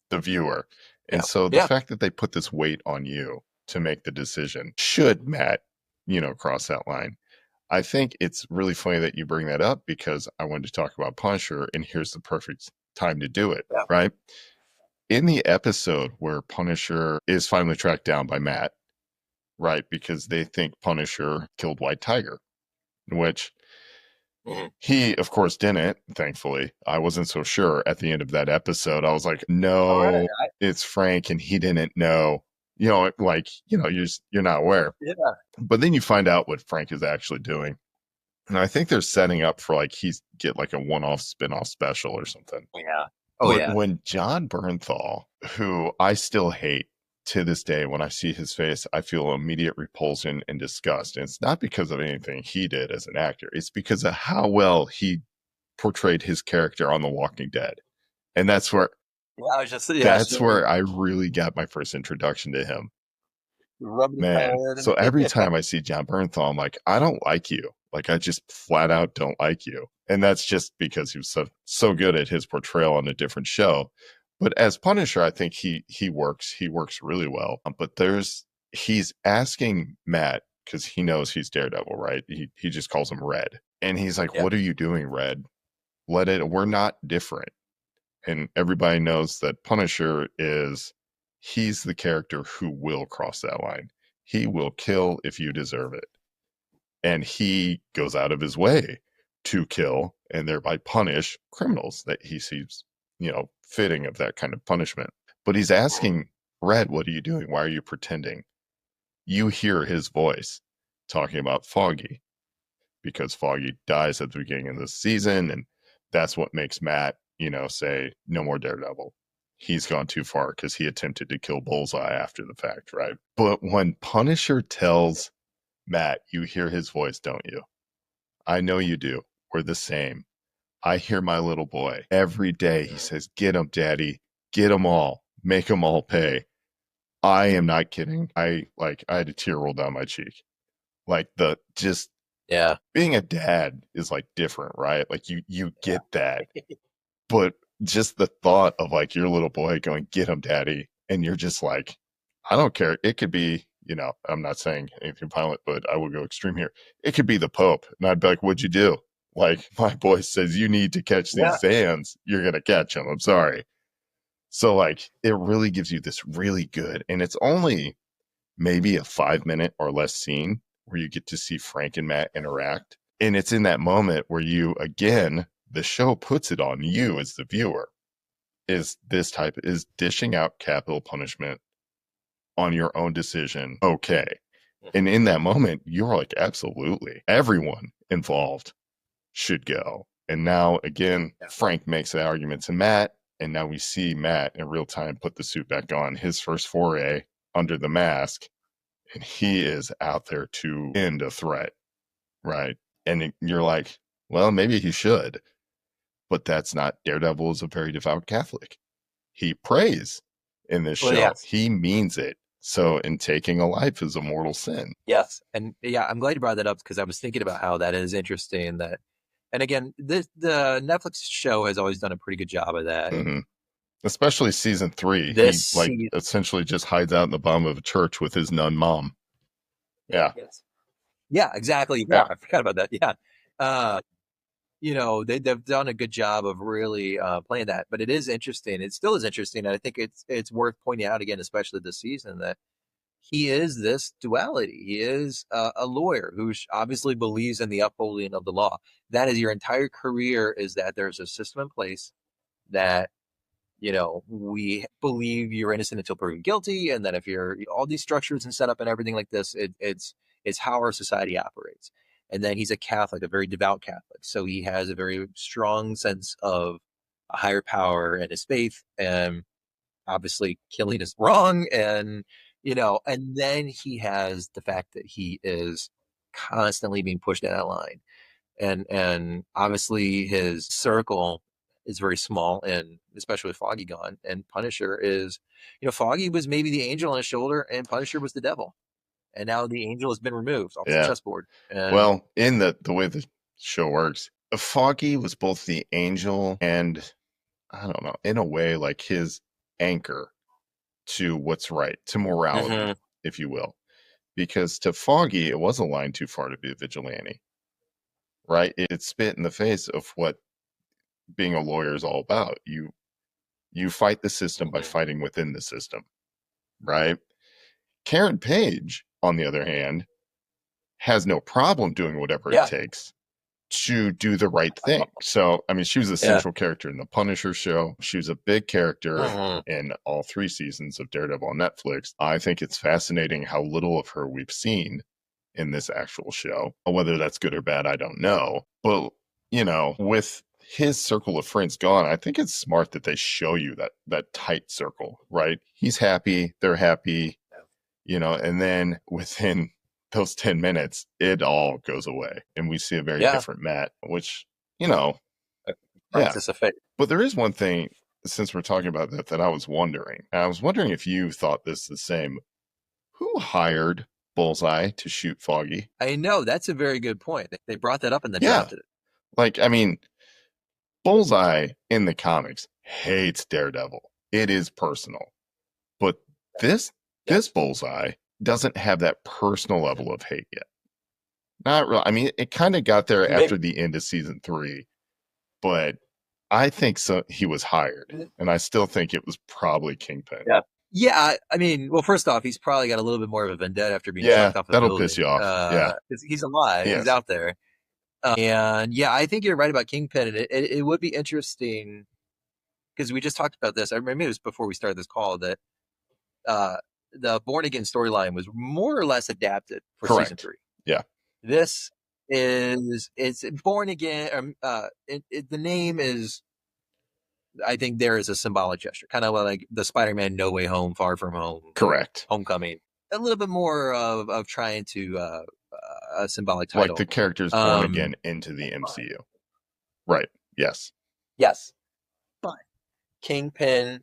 The viewer. And so the fact that they put this weight on you to make the decision, should Matt, you know, cross that line, I think it's really funny that you bring that up because I wanted to talk about Punisher, and here's the perfect time to do it, right? In the episode where Punisher is finally tracked down by Matt, right, because they think Punisher killed White Tiger, which he, of course, didn't, thankfully. I wasn't so sure at the end of that episode. I was like, no, it's Frank, and he didn't know. You know, like, you know, you're not aware. Yeah. But then you find out what Frank is actually doing. And I think they're setting up for, like, he's get, like, a one-off spin-off special or something. Yeah. But when John Bernthal, who I still hate to this day, when I see his face, I feel immediate repulsion and disgust. And it's not because of anything he did as an actor. It's because of how well he portrayed his character on The Walking Dead. And that's where where I really got my first introduction to him. Man, so every time I see John Bernthal, I'm like, I don't like you. Like, I just flat out don't like you. And that's just because he was so good at his portrayal on a different show. But as Punisher, I think he works really well. But he's asking Matt, because he knows he's Daredevil, right? He just calls him Red. And he's like, what are you doing, Red? We're not different. And everybody knows that Punisher he's the character who will cross that line. He will kill if you deserve it. And he goes out of his way to kill and thereby punish criminals that he sees, you know, fitting of that kind of punishment. But he's asking Red, what are you doing? Why are you pretending? You hear his voice talking about Foggy, because Foggy dies at the beginning of the season. And that's what makes Matt, you know, say, no more Daredevil. He's gone too far because he attempted to kill Bullseye after the fact, right? But when Punisher tells Matt, you hear his voice, don't you? I know you do. We're the same. I hear my little boy every day. He says, get them, Daddy. Get them all. Make them all pay. I am not kidding. I had a tear roll down my cheek. Like, just Yeah. Being a dad is like different, right? Like you get that. But just the thought of like your little boy going, "Get him, daddy," and you're just like, I don't care. It could be, I'm not saying anything violent, but I will go extreme here. It could be the Pope. And I'd be like, "What'd you do?" Like, my boy says, "You need to catch these Zans. You're going to catch them. I'm sorry." So like, it really gives you this really good, and it's only maybe a 5-minute or less scene where you get to see Frank and Matt interact. And it's in that moment where the show puts it on you as the viewer, is dishing out capital punishment on your own decision. Okay. And in that moment, you're like, absolutely. Everyone involved should go. And now again, Frank makes the argument to Matt. And now we see Matt in real time put the suit back on, his first foray under the mask. And he is out there to end a threat. Right. And you're like, well, maybe he should. But that's not. Daredevil is a very devout Catholic. He prays in this show. Yes. He means it. So, in taking a life is a mortal sin. Yes. And yeah, I'm glad you brought that up because I was thinking about how that is interesting. And again, the Netflix show has always done a pretty good job of that. Mm-hmm. Especially season 3. He essentially just hides out in the bottom of a church with his nun mom. Yeah. Yes. Yeah, exactly. Yeah, I forgot about that. Yeah. They've done a good job of really playing that, but it is interesting. It still is interesting. And I think it's worth pointing out again, especially this season, that he is this duality. He is a lawyer who obviously believes in the upholding of the law. That is your entire career, is that there's a system in place that, we believe you're innocent until proven guilty. And that if you're all these structures and setup and everything like this, it's how our society operates. And then he's a Catholic, a very devout Catholic. So he has a very strong sense of a higher power and his faith, and obviously killing is wrong. And, and then he has the fact that he is constantly being pushed down that line. And obviously his circle is very small, and especially with Foggy gone, and Punisher is, Foggy was maybe the angel on his shoulder and Punisher was the devil. And now the angel has been removed off the chessboard. Well, in the way the show works, Foggy was both the angel and, I don't know, in a way, like his anchor to what's right, to morality, if you will. Because to Foggy, it was a line too far to be a vigilante, right? It spit in the face of what being a lawyer is all about. You fight the system by fighting within the system, right? Karen Page, on the other hand, has no problem doing whatever it takes to do the right thing. So, I mean, she was a central character in the Punisher show. She was a big character in all 3 seasons of Daredevil on Netflix. I think it's fascinating how little of her we've seen in this actual show. Whether that's good or bad, I don't know. But, with his circle of friends gone, I think it's smart that they show you that tight circle, right? He's happy, they're happy, and then within those 10 minutes, it all goes away. And we see a very different Matt, which, Practice effect. But there is one thing, since we're talking about that I was wondering. I was wondering if you thought this the same. Who hired Bullseye to shoot Foggy? I know, that's a very good point. They brought that up and then dropped it. Like, I mean, Bullseye in the comics hates Daredevil. It is personal. But this Bullseye doesn't have that personal level of hate yet. Not really. I mean, it kind of got there after the end of season 3, but I think so. He was hired, and I still think it was probably Kingpin. Yeah. I mean, well, first off, he's probably got a little bit more of a vendetta after being chucked off the building. That'll piss you off. He's alive. Yes. He's out there. And I think you're right about Kingpin. And it would be interesting because we just talked about this. I remember it was before we started this call that the Born Again storyline was more or less adapted for season 3. Yeah. This it's Born Again. The name is, I think there is a symbolic gesture, kind of like the Spider-Man No Way Home, Far From Home. Correct. Homecoming. A little bit more of trying to a symbolic title. Like the characters born again into the MCU. Right. Yes. Yes. But Kingpin,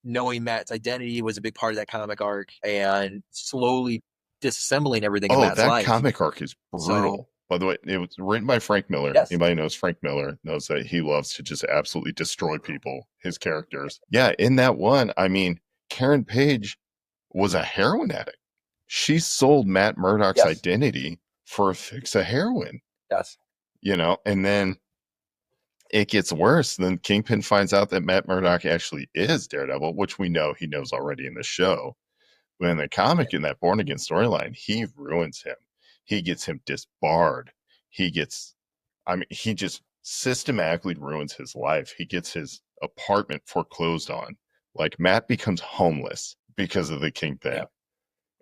knowing Matt's identity, was a big part of that comic arc, and slowly disassembling everything in Matt's life. That comic arc is brutal, By the way, it was written by Frank Miller. Yes. Anybody knows Frank Miller knows that he loves to just absolutely destroy people, his characters. Yeah, in that one, I mean, Karen Page was a heroin addict. She sold Matt Murdock's Yes. identity for a fix of heroin. Yes. You know, and then it gets worse. Then Kingpin finds out that Matt Murdock actually is Daredevil, which we know he knows already in the show. But in the comic, in that Born Again storyline, he ruins him. He gets him disbarred. He just systematically ruins his life. He gets his apartment foreclosed on. Like, Matt becomes homeless because of the Kingpin. Yeah.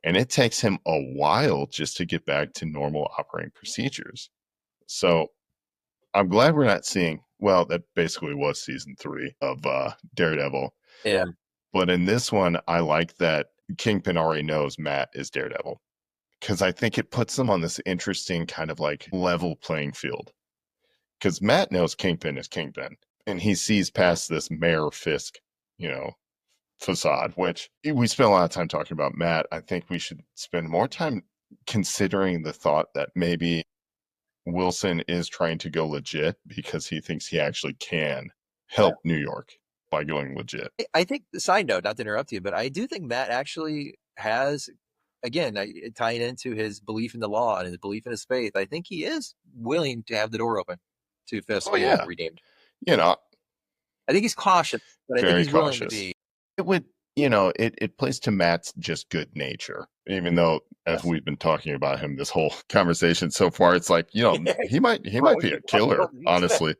And it takes him a while just to get back to normal operating procedures. So I'm glad we're not seeing, well, that basically was season 3 of Daredevil. Yeah. But in this one, I like that Kingpin already knows Matt is Daredevil, because I think it puts them on this interesting kind of like level playing field. Because Matt knows Kingpin is Kingpin, and he sees past this Mayor Fisk, facade, which we spent a lot of time talking about Matt. I think we should spend more time considering the thought that maybe Wilson is trying to go legit because he thinks he actually can help New York by going legit. I think, the side note, not to interrupt you, but I do think Matt actually has, again, tying into his belief in the law and his belief in his faith, I think he is willing to have the door open to Fisk being redeemed. I think he's cautious, but I think he's willing to be. It would, it plays to Matt's just good nature, even though, as we've been talking about him this whole conversation so far, it's like, he might be a killer, honestly.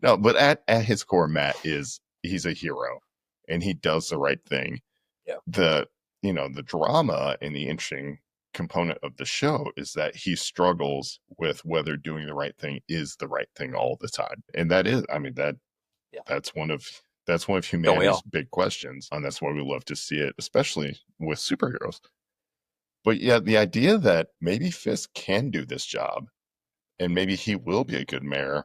No, but at his core, Matt he's a hero, and he does the right thing. Yeah. The drama and the interesting component of the show is that he struggles with whether doing the right thing is the right thing all the time. And that is, that's one of humanity's big questions. And that's why we love to see it, especially with superheroes. But yeah, the idea that maybe Fisk can do this job and maybe he will be a good mayor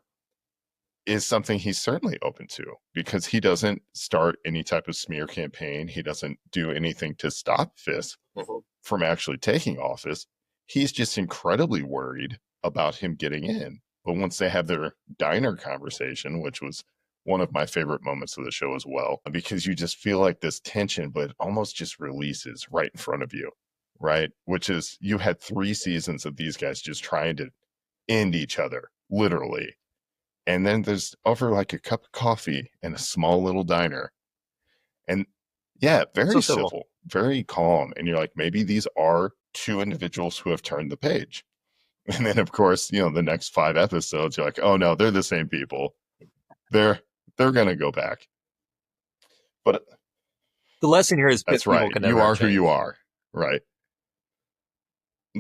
is something he's certainly open to, because he doesn't start any type of smear campaign. He doesn't do anything to stop Fisk from actually taking office. He's just incredibly worried about him getting in. But once they have their diner conversation, which was one of my favorite moments of the show as well, because you just feel like this tension, but it almost just releases right in front of you, right? Which is, you had 3 seasons of these guys just trying to end each other, literally. And then there's over like a cup of coffee in a small little diner. And yeah, very civil, very calm. And you're like, maybe these are 2 individuals who have turned the page. And then, of course, the next 5 episodes, you're like, oh no, they're the same people. They're going to go back. But the lesson here is that's right. You are who you are. Right.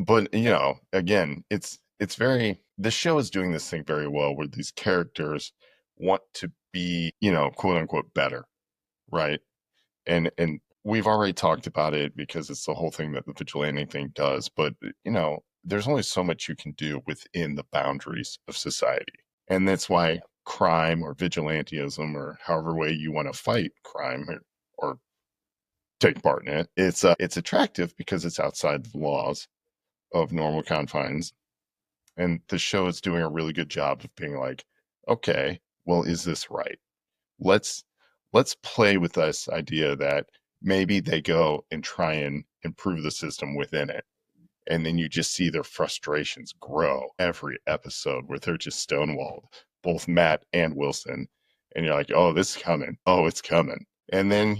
But, again, it's very, the show is doing this thing very well where these characters want to be, quote unquote, better. Right. And we've already talked about it because it's the whole thing that the vigilante thing does. But, there's only so much you can do within the boundaries of society. And that's why crime or vigilantism, or however way you want to fight crime or take part in it, it's attractive because it's outside the laws of normal confines. And the show is doing a really good job of being like, okay, well, is this right? Let's play with this idea that maybe they go and try and improve the system within it. And then you just see their frustrations grow every episode where they're just stonewalled, both Matt and Wilson. And you're like, oh, this is coming. Oh, it's coming. And then,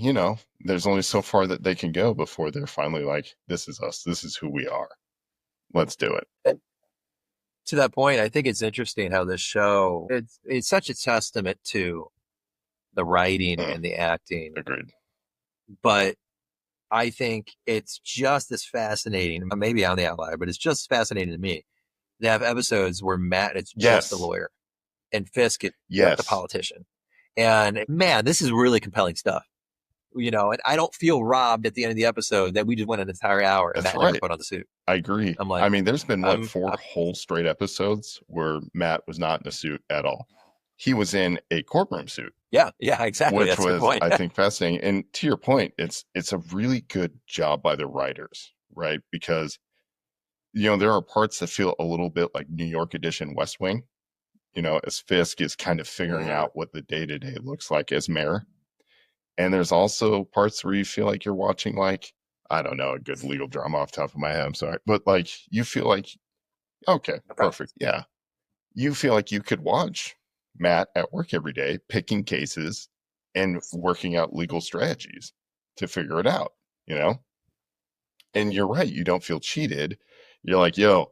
there's only so far that they can go before they're finally like, this is us. This is who we are. Let's do it. And to that point, I think it's interesting how this show, it's such a testament to the writing and the acting. Agreed. But I think it's just as fascinating. Maybe I'm the outlier, but it's just fascinating to me to have episodes where Matt is just the lawyer and Fisk is the politician. And man, this is really compelling stuff. And I don't feel robbed at the end of the episode that we just went an entire hour and Matt never put on the suit. I agree. I'm like, there's been 4 whole straight episodes where Matt was not in a suit at all. He was in a courtroom suit. Yeah, exactly. Which That's was, the point. I think, fascinating. And to your point, it's a really good job by the writers, right? Because there are parts that feel a little bit like New York edition West Wing, as Fisk is kind of figuring out what the day-to-day looks like as mayor. And there's also parts where you feel like you're watching, like, I don't know, a good legal drama off the top of my head, I'm sorry. But like, you feel like, okay, perfect. Yeah. You feel like you could watch Matt at work every day, picking cases and working out legal strategies to figure it out, And you're right. You don't feel cheated. You're like, yo,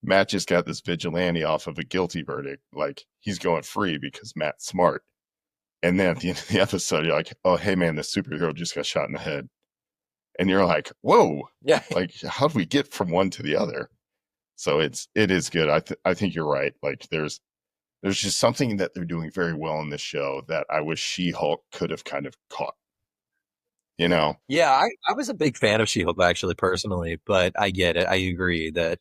Matt just got this vigilante off of a guilty verdict. Like, he's going free because Matt's smart. And then at the end of the episode, you're like, oh, hey, man, the superhero just got shot in the head. And you're like, whoa, Yeah. like, how do we get from one to the other? So it is good. I think you're right. Like, there's just something that they're doing very well in this show that I wish She-Hulk could have kind of caught. Yeah, I was a big fan of She-Hulk, actually, personally, but I get it. I agree that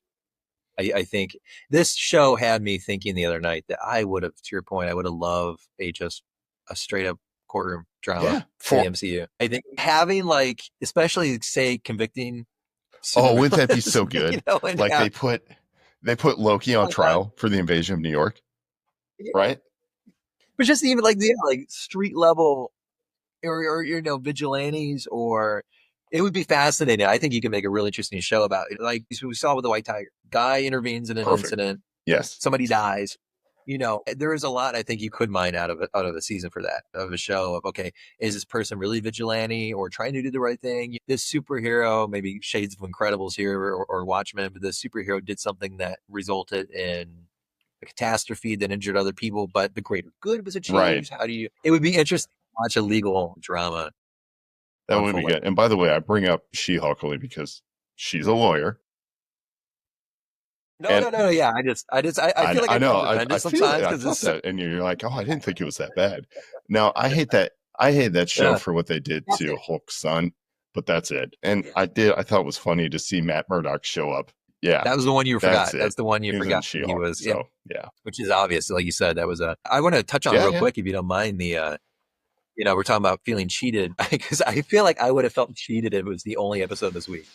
I think this show had me thinking the other night that I would have, to your point, I would have loved just a straight up courtroom drama for the MCU. I think having, like, especially, say, convicting. Wouldn't that be so good? Like, they put Loki on trial for the invasion of New York, right? But just even like street level or vigilantes, or it would be fascinating. I think you can make a really interesting show about it. Like we saw with the White Tiger. Guy intervenes in an incident. Yes. Somebody dies. There is a lot I think you could mine out of a season for that, of a show of, okay, is this person really vigilante or trying to do the right thing? This superhero, maybe shades of Incredibles here or Watchmen, but this superhero did something that resulted in a catastrophe that injured other people, but the greater good was achieved. Right. It would be interesting to watch a legal drama. That would be good. And by the way, I bring up She-Hulk only because she's a lawyer. No. Yeah, I feel like I know. I sometimes because and you're like, oh, I didn't think it was that bad. No, I hate that. I hate that show for what they did to Hulk's son, but that's it. And I thought it was funny to see Matt Murdock show up. Yeah, that was the one you forgot. That's the one you forgot. He was, yeah, which is obvious, like you said. That was I want to touch on real quick, if you don't mind. The we're talking about feeling cheated, because I feel like I would have felt cheated if it was the only episode this week,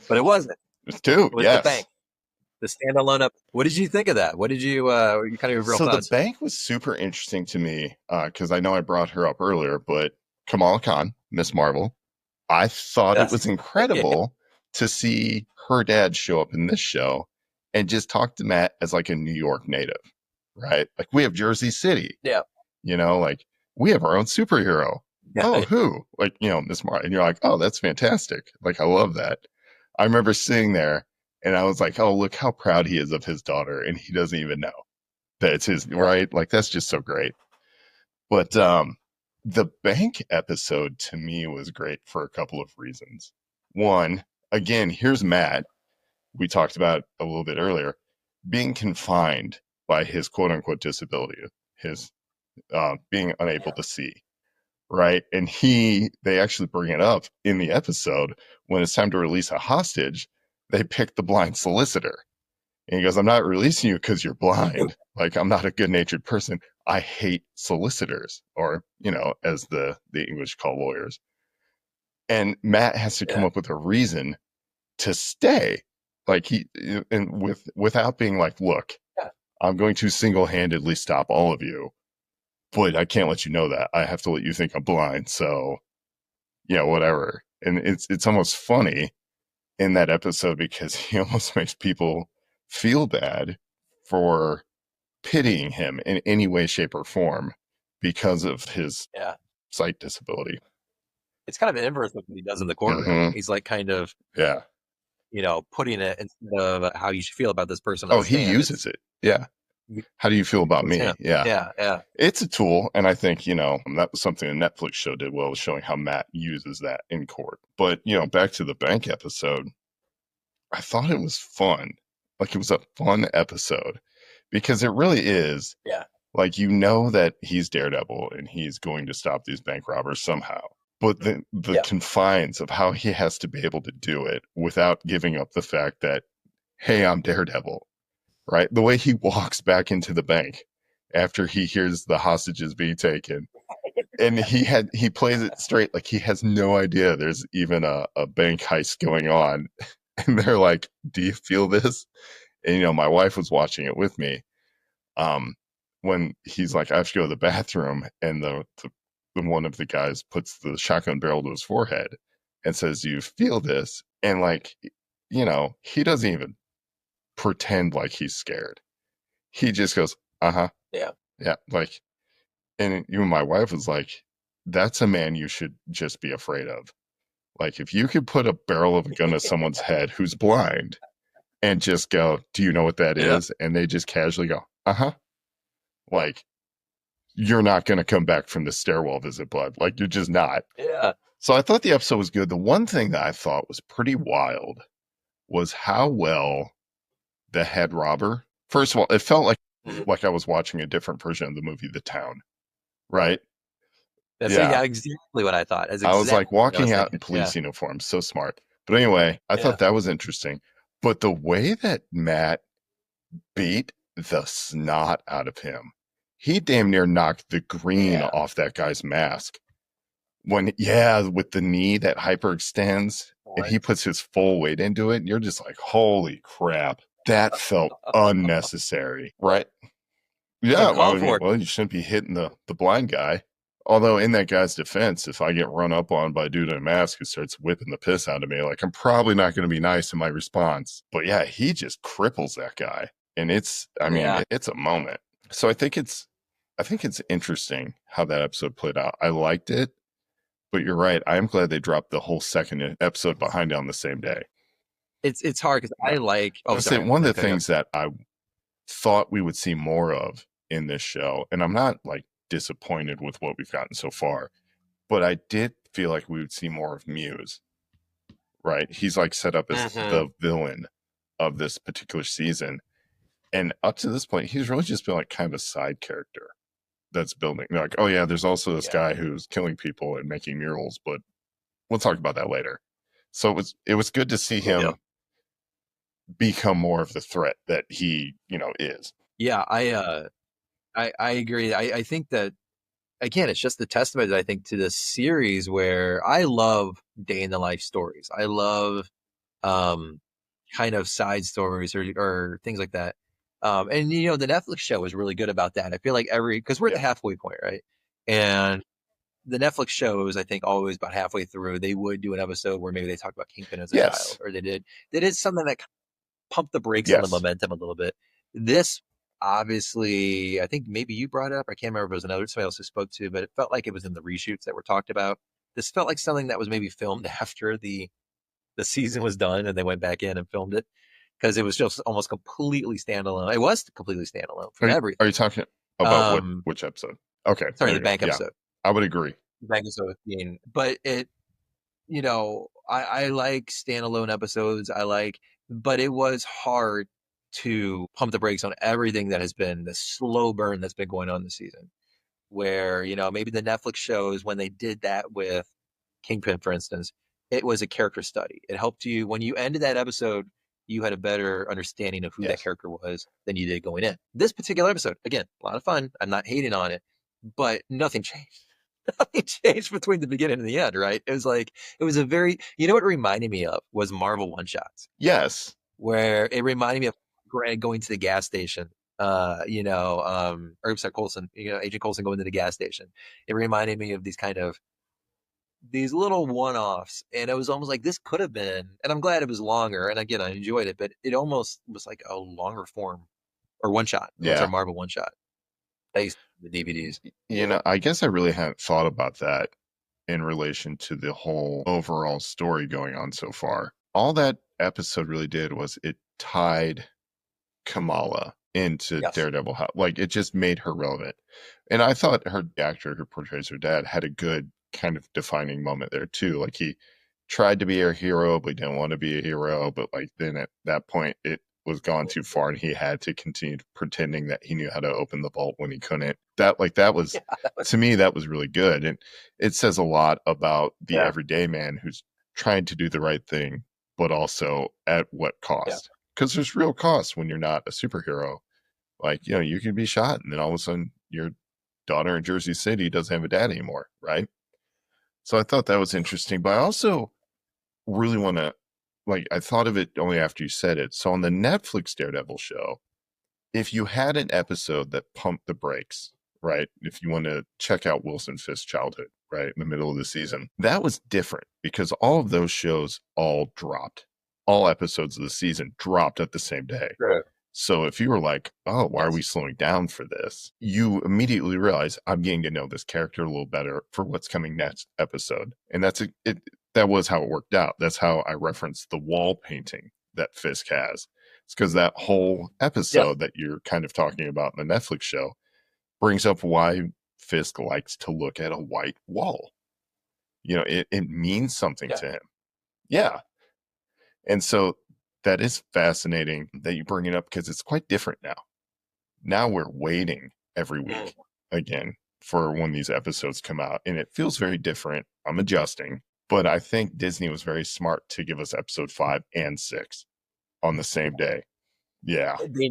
but it wasn't. It's two. It was the bank. The standalone up. What did you think of that? What did you kind of real thoughts? The bank was super interesting to me because I know I brought her up earlier, but Kamala Khan, Miss Marvel, I thought it was incredible to see her dad show up in this show and just talk to Matt as like a New York native, right? Like, we have Jersey City. Yeah. Like, we have our own superhero. Yeah. Oh, who? Like, Miss Marvel. And you're like, oh, that's fantastic. Like, I love that. I remember sitting there and I was like, oh, look how proud he is of his daughter. And he doesn't even know that it's his, right? Like, that's just so great. But the bank episode to me was great for a couple of reasons. One, again, here's Matt. We talked about a little bit earlier, being confined by his quote unquote disability, his being unable to see. Right. And they actually bring it up in the episode when it's time to release a hostage. They pick the blind solicitor. And he goes, I'm not releasing you because you're blind. Like, I'm not a good natured person. I hate solicitors, or, as the English call lawyers. And Matt has to come up with a reason to stay. Like, without being like, look, I'm going to single-handedly stop all of you. But I can't let you know that. I have to let you think I'm blind. So, whatever. And it's almost funny in that episode because he almost makes people feel bad for pitying him in any way, shape, or form because of his sight disability. It's kind of an inverse of what he does in the courtroom. Mm-hmm. He's like kind of, putting it instead of how you should feel about this person. Oh, he uses it. Yeah. How do you feel about me? Yeah. It's a tool. And I think, that was something a Netflix show did well, showing how Matt uses that in court. But, back to the bank episode, I thought it was fun. Like, it was a fun episode because it really is. Yeah. Like, that he's Daredevil and he's going to stop these bank robbers somehow. But the confines of how he has to be able to do it without giving up the fact that, hey, I'm Daredevil. Right? The way he walks back into the bank after he hears the hostages being taken. And he plays it straight. Like, he has no idea there's even a bank heist going on. And they're like, do you feel this? And, you know, my wife was watching it with me. When he's like, I have to go to the bathroom, and the one of the guys puts the shotgun barrel to his forehead and says, do you feel this? And like, you know, he doesn't even pretend like he's scared. He just goes, uh-huh. Yeah. Yeah. Like, and even my wife was like, that's a man you should just be afraid of. Like, if you could put a barrel of a gun to someone's head who's blind and just go, do you know what that is? And they just casually go, uh-huh. Like, you're not going to come back from the stairwell visit, bud. Like, you're just not. Yeah. So I thought the episode was good. The one thing that I thought was pretty wild was how well the head robber, first of all, it felt like I was watching a different version of the movie The Town, right? That's exactly what I thought. I was like walking out in police uniform. So smart. But anyway, I thought that was interesting. But the way that Matt beat the snot out of him, he damn near knocked the green off that guy's mask. When, with the knee that hyperextends and he puts his full weight into it, and you're just like, holy crap. That felt unnecessary, right? Yeah, well, you shouldn't be hitting the blind guy. Although in that guy's defense, if I get run up on by a dude in a mask who starts whipping the piss out of me, like, I'm probably not going to be nice in my response. But yeah, he just cripples that guy. And it's a moment. So I think it's interesting how that episode played out. I liked it, but you're right. I am glad they dropped the whole second episode behind it on the same day. It's hard because I like. One of the things that I thought we would see more of in this show, and I'm not like disappointed with what we've gotten so far, but I did feel like we would see more of Muse. Right? He's like set up as the villain of this particular season. And up to this point, he's really just been like kind of a side character that's building. Like, oh yeah, there's also this guy who's killing people and making murals, but we'll talk about that later. So it was good to see him become more of the threat that he, is. Yeah, I agree. I think that, again, it's just the testament, I think, to this series where I love day in the life stories. I love kind of side stories or things like that. And the Netflix show was really good about that. I feel like because we're at the halfway point, right? And the Netflix shows, I think, always about halfway through, they would do an episode where maybe they talk about Kingpin as a child, or they did something that pumped the brakes on the momentum a little bit. This, obviously, I think maybe you brought it up. I can't remember if it was somebody else who spoke to, but it felt like it was in the reshoots that were talked about. This felt like something that was maybe filmed after the season was done and they went back in and filmed it, because it was just almost completely standalone. It was completely standalone from everything. Are you talking about which episode? Okay. Sorry, the bank episode. I would agree. Bank episode, but it, I like standalone episodes. But it was hard to pump the brakes on everything that has been the slow burn that's been going on this season, where, maybe the Netflix shows, when they did that with Kingpin, for instance, it was a character study. It helped you when you ended that episode, you had a better understanding of who that character was than you did going in. This particular episode, again, a lot of fun. I'm not hating on it, but nothing changed. Nothing changed between the beginning and the end, right? It was like, it was a very, what it reminded me of was Marvel one-shots. Yes. Where it reminded me of Greg going to the gas station, or Coulson, Agent Coulson going to the gas station. It reminded me of these little one-offs, and it was almost like this could have been, and I'm glad it was longer, and again, I enjoyed it, but it almost was like a longer form or one-shot. Yeah. It's a Marvel one-shot. Thanks to the DVDs. I guess I really hadn't thought about that in relation to the whole overall story going on so far. All that episode really did was it tied Kamala into Daredevil. Like, it just made her relevant. And I thought the actor who portrays her dad had a good kind of defining moment there too. Like, he tried to be a hero, but he didn't want to be a hero. But like, then at that point, it was gone too far, and he had to continue pretending that he knew how to open the vault when he couldn't. That was to me, that was really good. And it says a lot about the everyday man who's trying to do the right thing, but also at what cost? Because there's real cost when you're not a superhero. Like, you can be shot, and then all of a sudden your daughter in Jersey City doesn't have a dad anymore, right? So I thought that was interesting. But I also really want to like, I thought of it only after you said it. So on the Netflix Daredevil show, if you had an episode that pumped the brakes, right? If you want to check out Wilson Fisk's childhood, right, in the middle of the season, that was different because all of those shows all dropped. All episodes of the season dropped at the same day. Right. So if you were like, oh, why are we slowing down for this? You immediately realize I'm getting to know this character a little better for what's coming next episode. And that was how it worked out. That's how I referenced the wall painting that Fisk has. It's because that whole episode that you're kind of talking about in the Netflix show brings up why Fisk likes to look at a white wall. You know, it means something to him. Yeah. And so that is fascinating that you bring it up because it's quite different now. Now we're waiting every week again for when these episodes come out, and it feels very different. I'm adjusting, but I think Disney was very smart to give us episode 5 and 6 on the same day. Yeah. They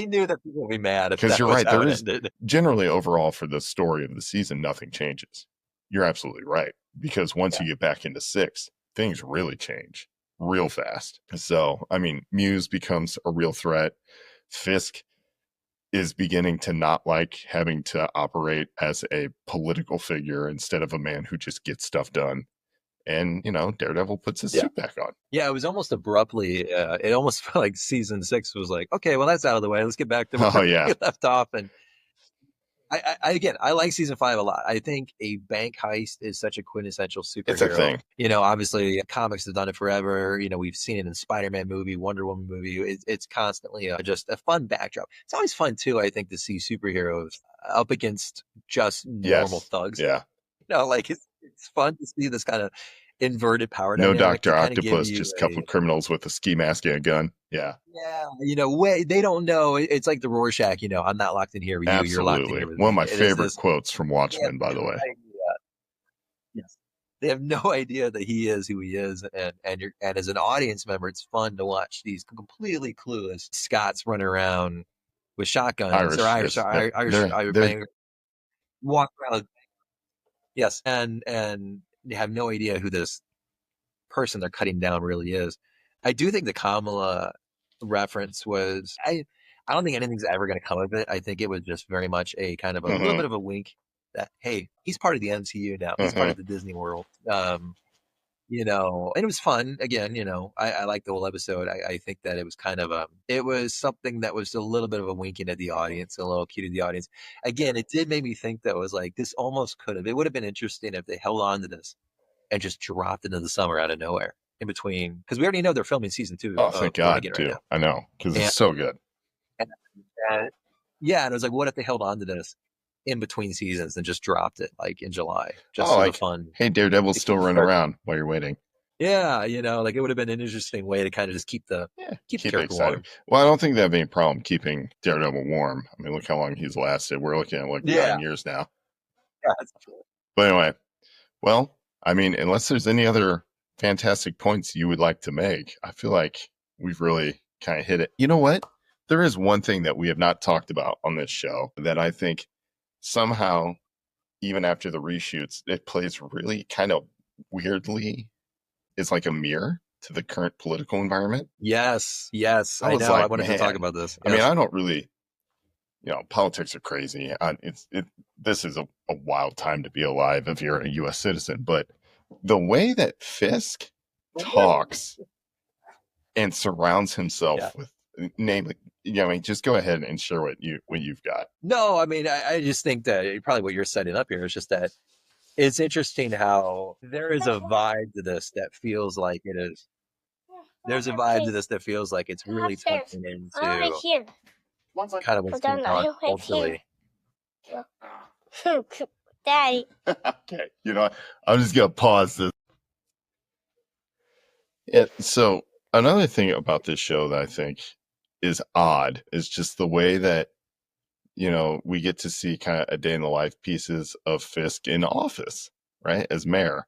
knew that people would be mad if because that you're was right. how There it is ended. generally overall for the story of the season, nothing changes. You're absolutely right. Because once you get back into 6, things really change real fast. So, I mean, Muse becomes a real threat. Fisk is beginning to not like having to operate as a political figure instead of a man who just gets stuff done. And, you know, Daredevil puts his suit back on. Yeah, it was almost abruptly. It almost felt like season 6 was like, okay, well, that's out of the way. Let's get back to where we left off. And I like season 5 a lot. I think a bank heist is such a quintessential superhero. It's a thing. You know, obviously comics have done it forever. You know, we've seen it in Spider-Man movie, Wonder Woman movie. It's constantly just a fun backdrop. It's always fun too, I think, to see superheroes up against just normal thugs. Yeah. You know, like it's fun to see this kind of inverted power No dynamic. Dr. Octopus, just a couple of criminals with a ski mask and a gun. Yeah. Yeah. You know, they don't know. It's like the Rorschach, you know, I'm not locked in here with you. You're locked in here with me. One of my favorite quotes from Watchmen, by the way. Yes. They have no idea that he is who he is. And as an audience member, it's fun to watch these completely clueless Scots run around with shotguns Irish walk around. Yes. And they have no idea who this person they're cutting down really is. I do think the Kamala reference was, I don't think anything's ever going to come of it. I think it was just very much a kind of a little bit of a wink that, hey, he's part of the MCU now. He's part of the Disney world. You know, and it was fun. Again, you know, I like the whole episode. I think that it was kind of it was something that was a little bit of a winking at the audience, a little cute to the audience. Again, it did make me think that it was like, this almost could have, it would have been interesting if they held on to this and just dropped into the summer out of nowhere in between. Because we already know they're filming season 2. Oh, thank God, too. Right, I know, because it's so good. And it was like, what if they held on to this in between seasons and just dropped it like in July? Just like fun. Hey, Daredevil's still running around while you're waiting. Yeah, you know, like it would have been an interesting way to kind of just keep the character warm. Well, I don't think they have any problem keeping Daredevil warm. I mean, look how long he's lasted. We're looking at like 9 years now. Yeah, that's true. But anyway, well, I mean, unless there's any other fantastic points you would like to make, I feel like we've really kind of hit it. You know what? There is one thing that we have not talked about on this show that I think somehow, even after the reshoots, it plays really kind of weirdly. It's like a mirror to the current political environment. Yes. I know. I wanted to talk about this. Yes. I mean, I don't really, you know, politics are crazy. This is a wild time to be alive if you're a U.S. citizen. But the way that Fisk talks and surrounds himself with, namely, I mean, just go ahead and share what you've got. No, I mean, I just think that probably what you're setting up here is just that it's interesting how there is a vibe to this that feels like it is. There's a vibe to this that feels like it's really touching into kind of what's going on culturally. Daddy. Okay, you know, I'm just gonna pause this. Yeah. So another thing about this show that I think is odd is just the way that, you know, we get to see kind of a day in the life pieces of Fisk in office, right, as mayor,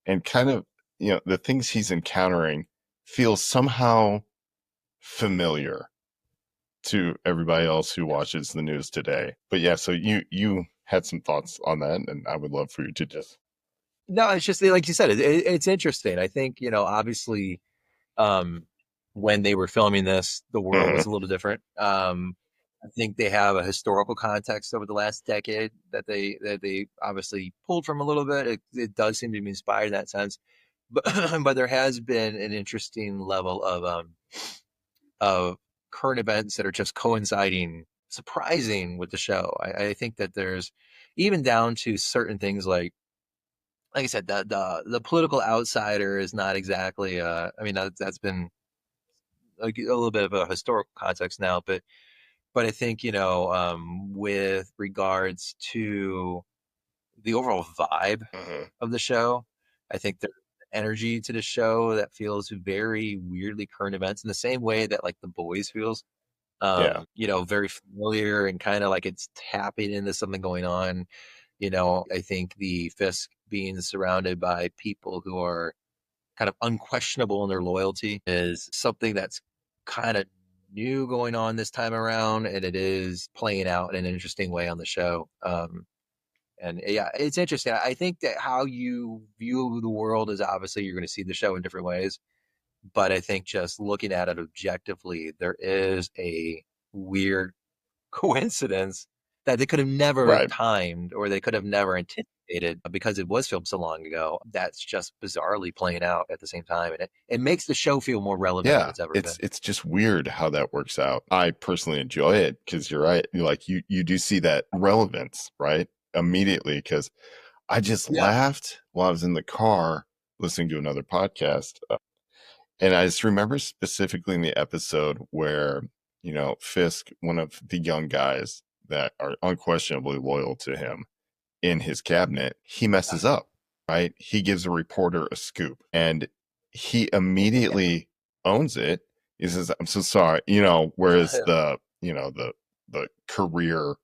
and kind of, you know, the things he's encountering feel somehow familiar to everybody else who watches the news today. But yeah, so you had some thoughts on that, and I would love for you to just. No, it's just like you said, it's interesting. I think, you know, obviously When they were filming this, the world Mhm. was a little different. I think they have a historical context over the last decade that they obviously pulled from a little bit. It does seem to be inspired in that sense, but but there has been an interesting level of current events that are just coinciding, surprising with the show. I think that there's even down to certain things like I said, the political outsider is not exactly. I mean, that's been a little bit of a historical context now, but I think with regards to the overall vibe Mhm. of the show, I think there's energy to the show that feels very weirdly current events in the same way that like The Boys feels. Yeah. Very familiar and kind of like it's tapping into something going on. I think the Fisk being surrounded by people who are kind of unquestionable in their loyalty is something that's kind of new going on this time around, and it is playing out in an interesting way on the show. And yeah, it's interesting. I think that how you view the world is obviously you're going to see the show in different ways, but I think just looking at it objectively, there is a weird coincidence that they could have never Right. timed or they could have never anticipated because it was filmed so long ago. That's just bizarrely playing out at the same time. And it makes the show feel more relevant than Yeah. it's ever been. It's just weird how that works out. I personally enjoy it because you're right. Like you do see that relevance, right? Immediately, because I just Yeah. laughed while I was in the car listening to another podcast. And I just remember specifically in the episode where, Fisk, one of the young guys that are unquestionably loyal to him in his cabinet, he messes up, right? He gives a reporter a scoop and he immediately owns it. He says, I'm so sorry, whereas the career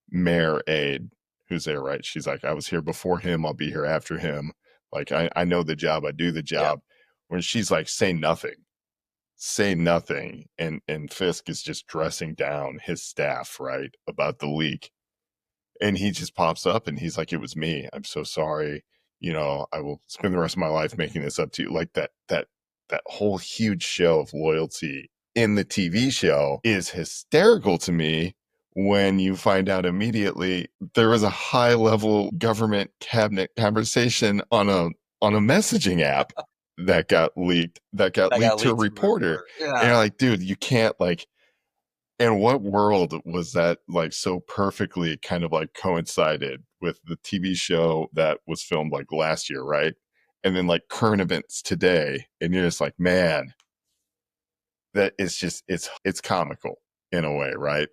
mayor aide who's there, right? She's like, I was here before him, I'll be here after him. Like, I know the job, I do the job. When she's like, say nothing. And Fisk is just dressing down his staff, right, about the leak. And he just pops up and he's like, it was me. I'm so sorry. I will spend the rest of my life making this up to you. Like that whole huge show of loyalty in the TV show is hysterical to me when you find out immediately there was a high level government cabinet conversation on a messaging app that got leaked to a reporter. Yeah. And you're like, dude, you can't like, and what world was that like so perfectly kind of like coincided with the TV show that was filmed like last year, right? And then like current events today. And you're just like, man, that it's just, it's comical in a way, right?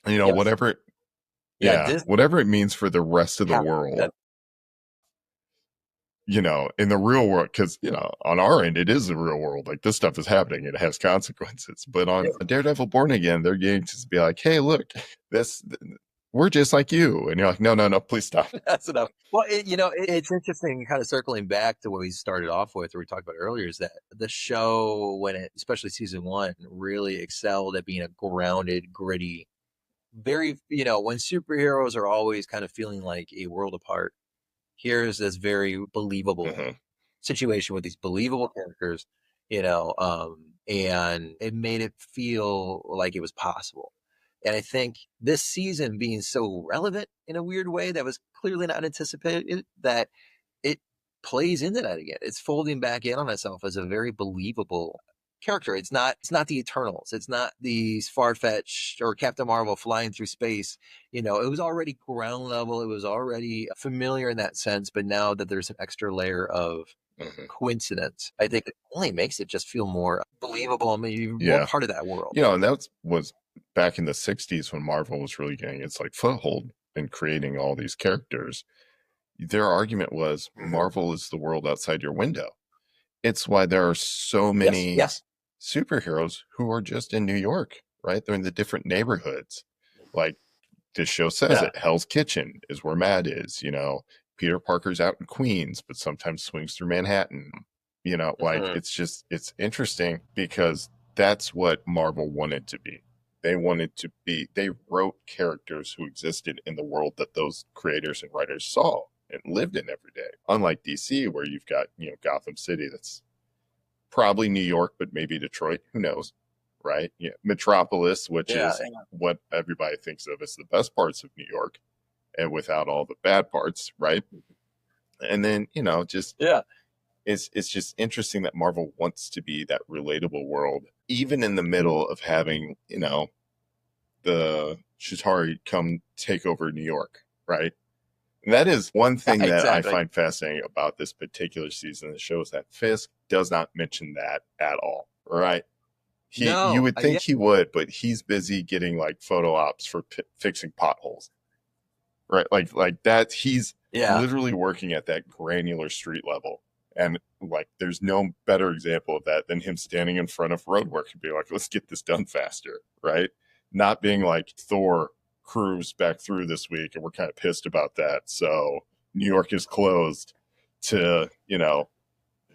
Yes. Whatever it means for the rest of the world, in the real world, because, on our end, it is the real world. Like this stuff is happening. It has consequences. But on Daredevil Born Again, they're getting to be like, hey, look, we're just like you. And you're like, no, please stop. That's enough. Well, it's interesting kind of circling back to what we started off with, or we talked about earlier, is that the show, especially season 1, really excelled at being a grounded, gritty, very, when superheroes are always kind of feeling like a world apart, here's this very believable situation with these believable characters, and it made it feel like it was possible. And I think this season being so relevant in a weird way that was clearly not anticipated, that it plays into that again. It's folding back in on itself as a very believable character. It's not the Eternals. It's not these far-fetched or Captain Marvel flying through space. It was already ground level. It was already familiar in that sense. But now that there's an extra layer of coincidence, I think it only makes it just feel more believable. I mean, you're more part of that world. And that was back in the 60s when Marvel was really getting its like foothold in creating all these characters. Their argument was Marvel is the world outside your window. It's why there are so many superheroes who are just in New York, right? They're in the different neighborhoods. Like this show says it, Hell's Kitchen is where Matt is, Peter Parker's out in Queens, but sometimes swings through Manhattan. It's interesting because that's what Marvel wanted to be. They wrote characters who existed in the world that those creators and writers saw and lived in every day. Unlike DC, where you've got, Gotham City, that's probably New York, but maybe Detroit. Who knows? Right? Yeah. Metropolis, which is what everybody thinks of as the best parts of New York, and without all the bad parts, right? And then, just it's just interesting that Marvel wants to be that relatable world, even in the middle of having, the Chitauri come take over New York, right? And that is one thing that I find fascinating about this particular season of the show, is that Fisk does not mention that at all, right? You would think he would, but he's busy getting like photo ops for fixing potholes, right? Like that. He's literally working at that granular street level, and like there's no better example of that than him standing in front of roadwork and being like, "Let's get this done faster," right? Not being like, Thor crews back through this week, and we're kind of pissed about that, so New York is closed to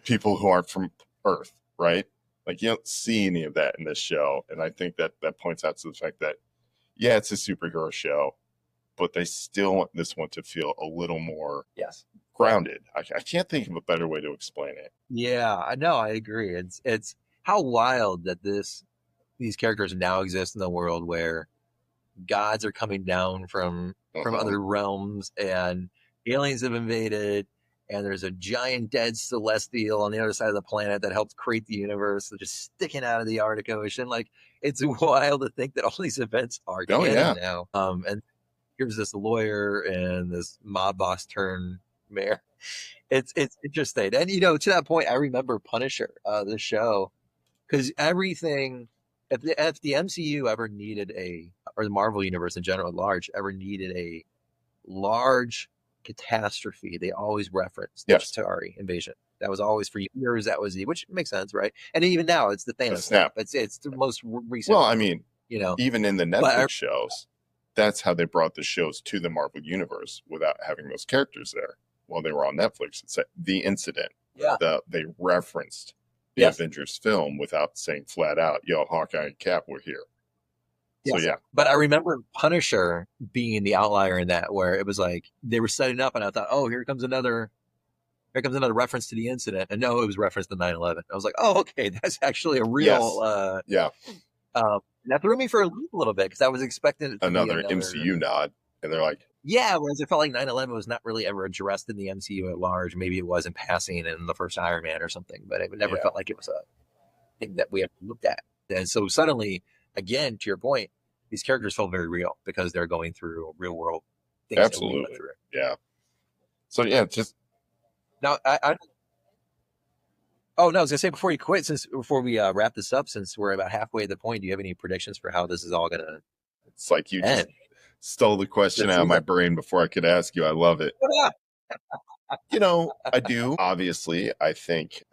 people who aren't from Earth, right? Like, you don't see any of that in this show. And I think that points out to the fact that, yeah, it's a superhero show, but they still want this one to feel a little more grounded. I can't think of a better way to explain it. Yeah, I know. I agree. It's how wild that these characters now exist in the world where gods are coming down from other realms, and aliens have invaded, and there's a giant dead celestial on the other side of the planet that helped create the universe, just sticking out of the Arctic Ocean. Like, it's wild to think that all these events are canon now. And here's this lawyer and this mob boss turned mayor. It's interesting. And, to that point, I remember Punisher, the show, because everything, if the MCU ever needed or the Marvel universe in general at large, ever needed a large catastrophe, they always referenced the Chitauri invasion. That was always for years. That was which makes sense, right? And even now, it's the Thanos snap. It's the most recent. Well, I mean, even in the Netflix shows, that's how they brought the shows to the Marvel universe without having those characters there while they were on Netflix. It's the incident. They referenced the Avengers film without saying flat out, "Yo, Hawkeye and Cap were here." So but I remember Punisher being the outlier in that, where it was like they were setting up, and I thought, "Oh, here comes another reference to the incident," and no, it was reference to 9/11. I was like, "Oh, okay, that's actually a real." That threw me for a loop a little bit, because I was expecting it to another MCU nod, and they're like, whereas it felt like 9/11 was not really ever addressed in the MCU at large. Maybe it was in passing in the first Iron Man or something, but it never felt like it was a thing that we have looked at. And so suddenly, again, to your point, these characters felt very real because they're going through real world things. Absolutely. That we went through. Yeah. So just now, I was gonna say, before you quit, before we wrap this up, since we're about halfway at the point, do you have any predictions for how this is all gonna? It's like you just stole the question out of my brain before I could ask you. I love it. I do. Obviously, I think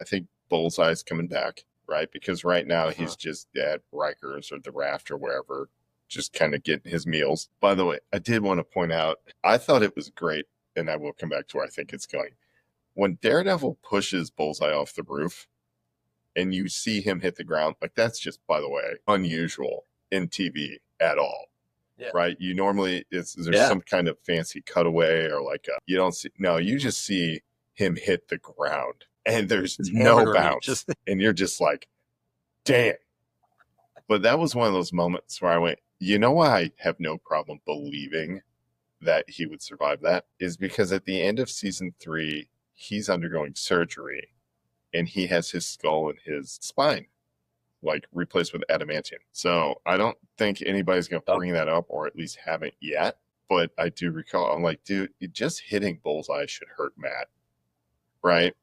Bullseye's coming back, right? Because right now he's just at Rikers or the Raft or wherever, just kind of getting his meals. By the way, I did want to point out, I thought it was great, and I will come back to where I think it's going. When Daredevil pushes Bullseye off the roof and you see him hit the ground, like, that's just, by the way, unusual in TV at all. Right? You normally, there's some kind of fancy cutaway, or like you don't see, no, you just see him hit the ground and there's no bounce. And you're just like, damn. But that was one of those moments where I went, I have no problem believing that he would survive that, is because at the end of season 3, he's undergoing surgery and he has his skull and his spine like replaced with adamantium. So I don't think anybody's going to bring that up, or at least haven't yet. But I do recall, I'm like, dude, just hitting Bullseye should hurt Matt. Right?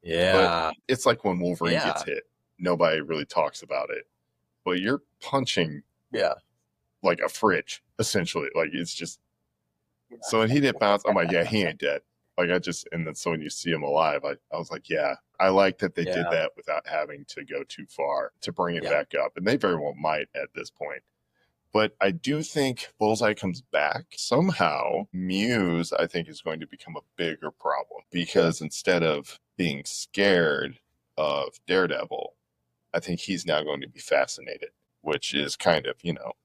Yeah. But it's like when Wolverine gets hit, nobody really talks about it. But you're punching like a fridge, essentially. Like, it's just, so when he didn't bounce, I'm like, he ain't dead. Like, and then so when you see him alive, I was like, I like that they did that without having to go too far to bring it back up. And they very well might at this point. But I do think Bullseye comes back. Somehow, Muse, I think, is going to become a bigger problem, because instead of being scared of Daredevil, I think he's now going to be fascinated, which is kind of,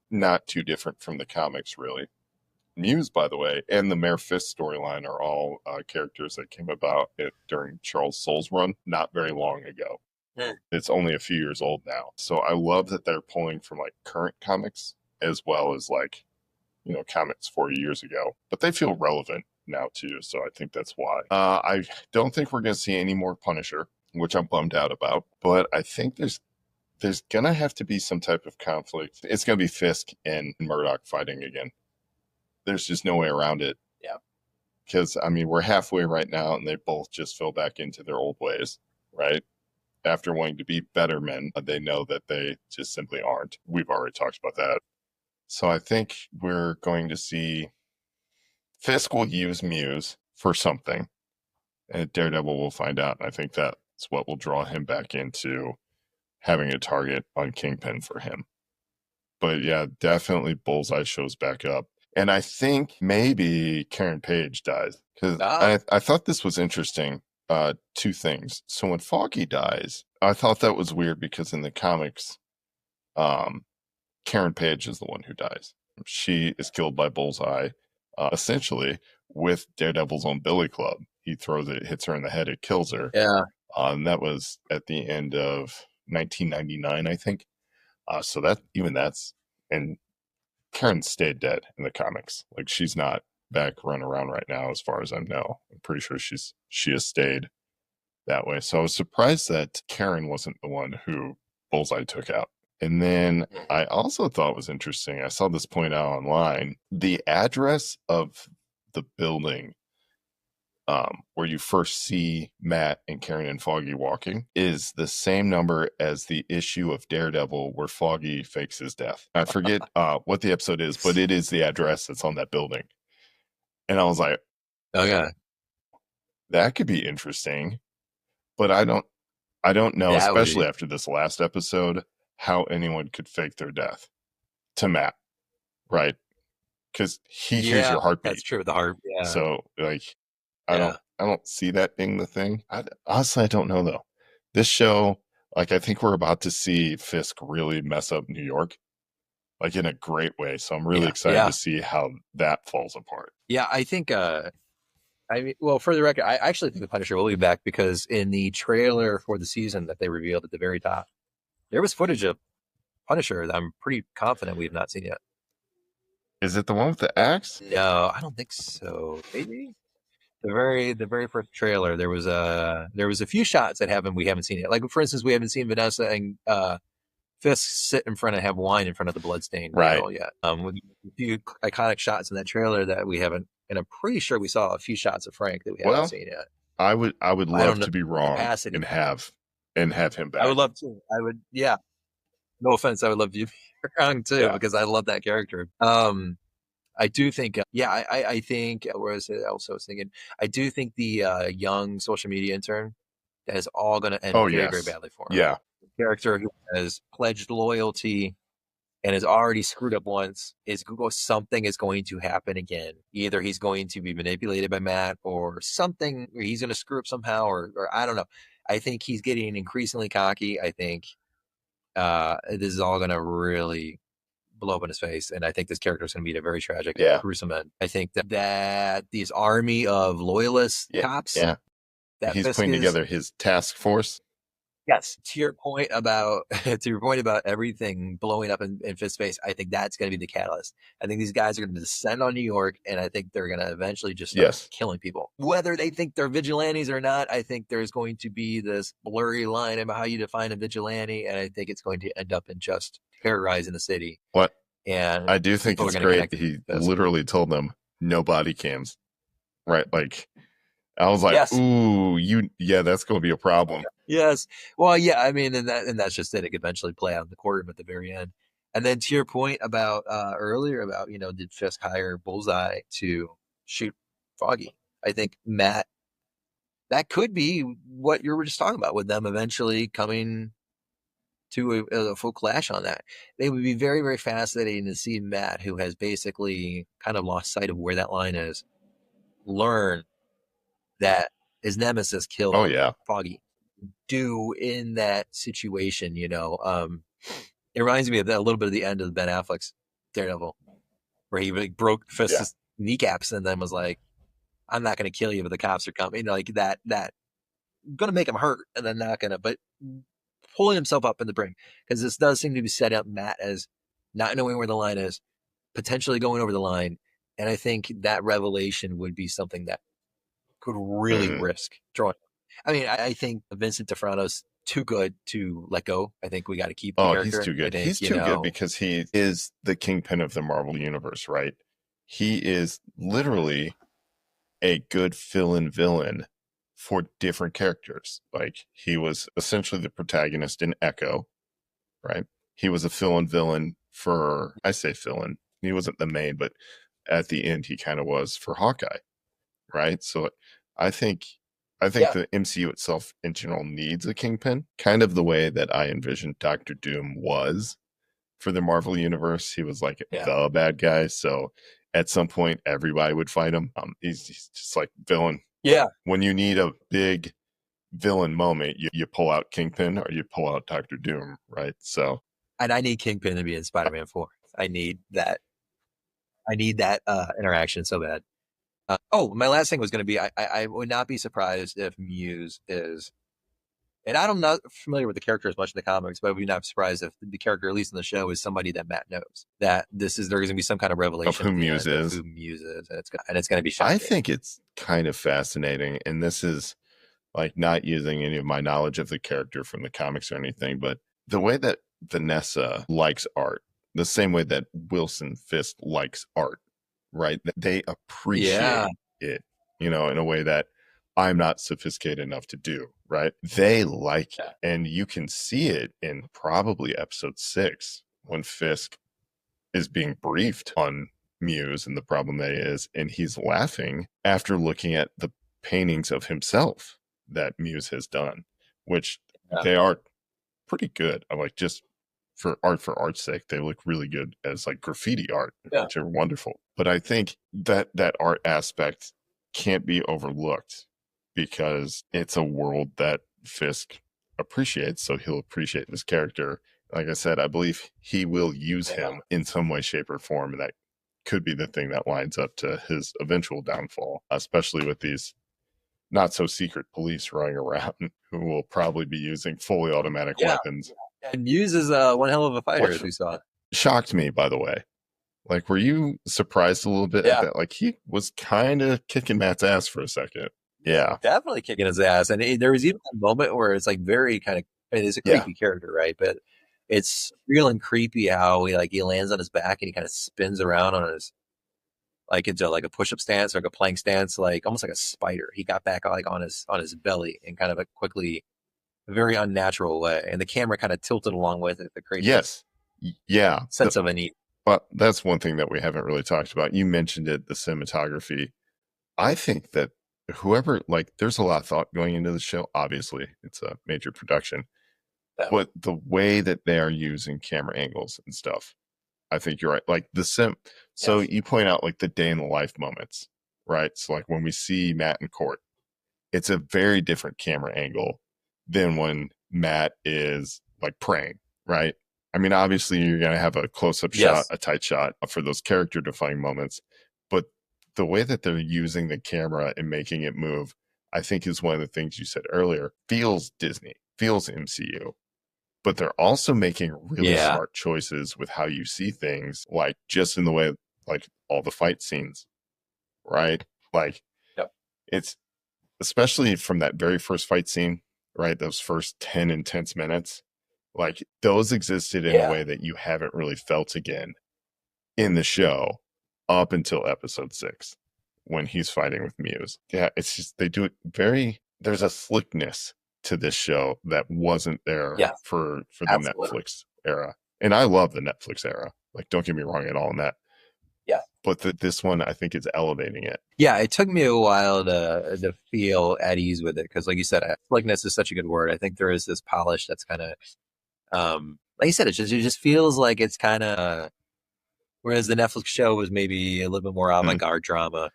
not too different from the comics, really. Muse, by the way, and the Mayor Fisk storyline are all characters that came about during Charles Soule's run not very long ago. It's only a few years old now. So I love that they're pulling from like current comics as well as like, comics 40 years ago, but they feel relevant now too. So I think that's why. I don't think we're going to see any more Punisher, which I'm bummed out about, but I think there's going to have to be some type of conflict. It's going to be Fisk and Murdock fighting again. There's just no way around it. Yeah. Because, I mean, we're halfway right now, and they both just fell back into their old ways, right? After wanting to be better men, they know that they just simply aren't. We've already talked about that. So I think we're going to see Fisk will use Muse for something, and Daredevil will find out. And I think that's what will draw him back into having a target on Kingpin for him. But yeah, definitely Bullseye shows back up. And I think maybe Karen Page dies. Because I thought this was interesting. Two things. So when Foggy dies, I thought that was weird because in the comics, Karen Page is the one who dies. She is killed by Bullseye, essentially with Daredevil's own billy club. He throws it, hits her in the head, it kills her. Yeah. And that was at the end of 1999, I think. So that's, and Karen stayed dead in the comics. Like, she's not back running around right now, as far as I know. I'm pretty sure she has stayed that way. So I was surprised that Karen wasn't the one who Bullseye took out. And then I also thought it was interesting. I saw this point out online. The address of the building where you first see Matt and Karen and Foggy walking is the same number as the issue of Daredevil where Foggy fakes his death. I forget what the episode is, but it is the address that's on that building. And I was like, okay, that could be interesting, but I don't know, especially after this last episode, how anyone could fake their death to Matt, right? Because he hears your heartbeat. That's true. The heart. Yeah. So like, I don't see that being the thing. Honestly, I don't know though. This show, like, I think we're about to see Fisk really mess up New York, like in a great way. So I'm really excited to see how that falls apart. Yeah, I think. I mean, well, for the record, I actually think the Punisher will be back because in the trailer for the season that they revealed at the very top, there was footage of Punisher that I'm pretty confident we have not seen yet. Is it the one with the axe? No, I don't think so. Maybe the very first trailer there was a few shots that we haven't seen yet. Like, for instance, we haven't seen Vanessa and Fisk sit in front and have wine in front of the bloodstained barrel yet. With a few iconic shots in that trailer that we haven't, and I'm pretty sure we saw a few shots of Frank that we haven't seen yet. I would love to be wrong and have him back. I would love to. I would, yeah. No offense, I would love you to be wrong too because I love that character. I do think, I think, where is it else I was thinking? I do think the young social media intern that is all going to end very, very badly for him. Yeah. The character who has pledged loyalty and has already screwed up once something is going to happen again. Either he's going to be manipulated by Matt or something, or he's going to screw up somehow, or I don't know. I think he's getting increasingly cocky. I think this is all going to really blow up in his face, and I think this character is going to be a very tragic, gruesome end. I think that this army of loyalist cops, that he's putting together his task force. Yes, to your point about everything blowing up in Fisk's face, I think that's going to be the catalyst. I think these guys are going to descend on New York, and I think they're going to eventually just start killing people. Whether they think they're vigilantes or not, I think there's going to be this blurry line about how you define a vigilante, and I think it's going to end up in just terrorizing the city. What? And I do think it's great that he literally told them no body cams, right? Like, I was like, ooh, that's going to be a problem. Yes. Well, yeah, I mean, and that's just it. It could eventually play out in the courtroom at the very end. And then to your point about earlier about, did Fisk hire Bullseye to shoot Foggy? I think, Matt, that could be what you were just talking about with them eventually coming to a full clash on that. It would be very, very fascinating to see Matt, who has basically kind of lost sight of where that line is, learn that his nemesis killed Foggy. Do in that situation, it reminds me of a little bit of the end of Ben Affleck's Daredevil, where he like broke Fisk's kneecaps and then was like, "I'm not going to kill you, but the cops are coming." Like that, going to make him hurt, and then not going to. But pulling himself up in the brink, because this does seem to be set up Matt as not knowing where the line is, potentially going over the line. And I think that revelation would be something that could really risk drawing. I mean, I think Vincent D'Onofrio's too good to let go. I think we got to keep the character. He's too good. Think, he's too good because he is the Kingpin of the Marvel Universe, right? He is literally a good fill-in villain for different characters. Like, he was essentially the protagonist in Echo, right? He was a fill-in villain for, I say fill-in, he wasn't the main, but at the end he kind of was for Hawkeye, right? So I think the MCU itself in general needs a Kingpin, kind of the way that I envisioned Doctor Doom was for the Marvel Universe. He was like the bad guy, so at some point everybody would fight him. He's just like villain. Yeah. When you need a big villain moment, you pull out Kingpin or you pull out Doctor Doom, right? So, and I need Kingpin to be in Spider-Man 4. I need that interaction so bad. My last thing was going to be, I would not be surprised if Muse is, and I'm not familiar with the character as much in the comics, but I would be not surprised if the character, at least in the show, is somebody that Matt knows. That there's going to be some kind of revelation of who Muse is, and it's going to be shocking. I think it's kind of fascinating, and this is like not using any of my knowledge of the character from the comics or anything, but the way that Vanessa likes art, the same way that Wilson Fisk likes art, right? They appreciate it, in a way that I'm not sophisticated enough to do, right? They like it. And you can see it in probably episode 6 when Fisk is being briefed on Muse and the problem that is, and he's laughing after looking at the paintings of himself that Muse has done, which they are pretty good. I'm like, just for art's sake, they look really good as like graffiti art, which are wonderful. But I think that art aspect can't be overlooked because it's a world that Fisk appreciates, so he'll appreciate this character. Like I said, I believe he will use him in some way, shape, or form, and that could be the thing that lines up to his eventual downfall, especially with these not so secret police running around who will probably be using fully automatic weapons. And Muse is one hell of a fighter, as we saw. Shocked me, by the way. Like, were you surprised a little bit at that? Like, he was kind of kicking Matt's ass for a second. Yeah. Definitely kicking his ass. And there was even a moment where it's like very kind of, it's a creepy character, right? But it's real and creepy how he lands on his back and he kind of spins around on his, like into like a push-up stance or like a plank stance, like almost like a spider. He got back like on his belly in kind of a very unnatural way. And the camera kind of tilted along with it. The crazy sense of unease. But that's one thing that we haven't really talked about. You mentioned it, the cinematography. I think that there's a lot of thought going into the show. Obviously, it's a major production. But the way that they are using camera angles and stuff, I think you're right. Like so you point out like the day in the life moments, right? So like when we see Matt in court, it's a very different camera angle than when Matt is like praying, right? I mean, obviously you're going to have a close-up shot, a tight shot for those character-defining moments, but the way that they're using the camera and making it move, I think is one of the things you said earlier, feels Disney, feels MCU, but they're also making really smart choices with how you see things, like just in the way, like all the fight scenes, right? Like it's, especially from that very first fight scene, right? Those first 10 intense minutes, like those existed in a way that you haven't really felt again in the show up until episode 6 when he's fighting with Muse. Yeah, it's just, they do it there's a slickness to this show that wasn't there for the Netflix era. And I love the Netflix era. Like, don't get me wrong at all in that. Yeah. But this one, I think, is elevating it. Yeah, it took me a while to feel at ease with it because, like you said, slickness is such a good word. I think there is this polish that's kind of, like you said, it just feels like it's kind of, whereas the Netflix show was maybe a little bit more avant-garde drama.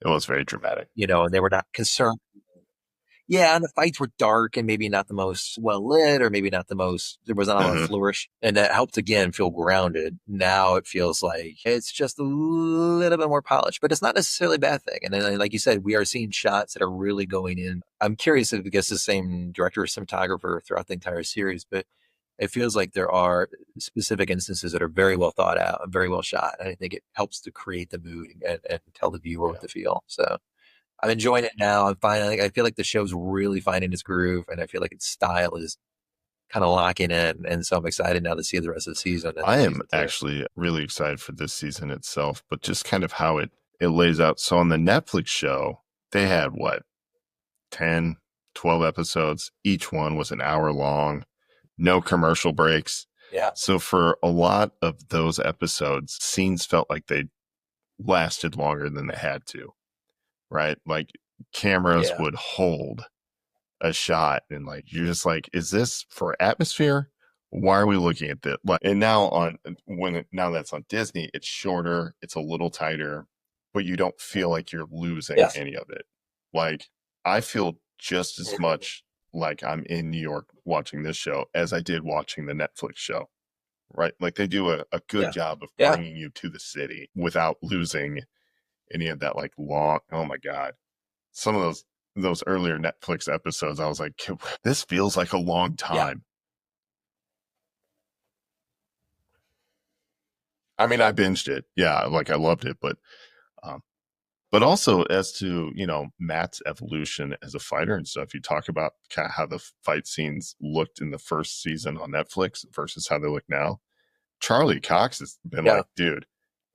It was very dramatic. And they were not concerned. Yeah, and the fights were dark and maybe not the most well lit, or maybe not the most, there was not a lot of flourish. And that helped again feel grounded. Now it feels like it's just a little bit more polished, but it's not necessarily a bad thing. And then, like you said, we are seeing shots that are really going in. I'm curious if it gets the same director or cinematographer throughout the entire series, but it feels like there are specific instances that are very well thought out and very well shot. And I think it helps to create the mood and tell the viewer what to feel. So I'm enjoying it now. I feel like the show's really finding its groove, and I feel like its style is kind of locking in. And so I'm excited now to see the rest of the season. I am actually really excited for this season itself, but just kind of how it lays out. So on the Netflix show, they had 10, 12 episodes. Each one was an hour long, no commercial breaks. Yeah. So for a lot of those episodes, scenes felt like they lasted longer than they had to. Right? Like cameras would hold a shot and like, you're just like, is this for atmosphere? Why are we looking at this? And now now that's on Disney, it's shorter, it's a little tighter, but you don't feel like you're losing any of it. Like I feel just as much like I'm in New York watching this show as I did watching the Netflix show. Right? Like they do a good job of bringing you to the city without losing any of that like long, oh my God, some of those earlier Netflix episodes, I was like, this feels like a long time. I mean, I binged it. Yeah. Like I loved it, but also as to, Matt's evolution as a fighter and stuff, you talk about kind of how the fight scenes looked in the first season on Netflix versus how they look now. Charlie Cox has been like, dude,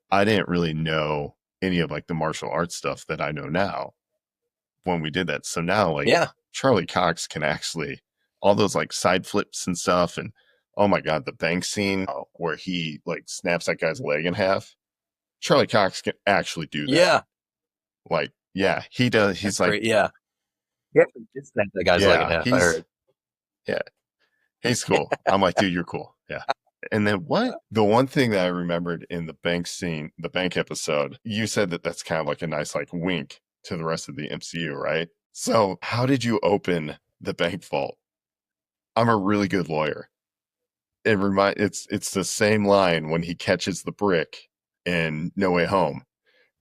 I didn't really know any of like the martial arts stuff that I know now when we did that. So now like Charlie Cox can actually, all those like side flips and stuff. And oh my God, the bank scene where he like snaps that guy's leg in half. Charlie Cox can actually do that. Yeah. Like, yeah, he does. He's like, great. Yeah. Yeah. Snap that guy's leg in half. I heard. Yeah. He's cool. I'm like, dude, you're cool. Yeah. And then the one thing that I remembered in the bank scene, the bank episode, you said that that's kind of like a nice like wink to the rest of the MCU, right? So how did you open the bank vault? I'm a really good lawyer. It's the same line when he catches the brick in No Way Home.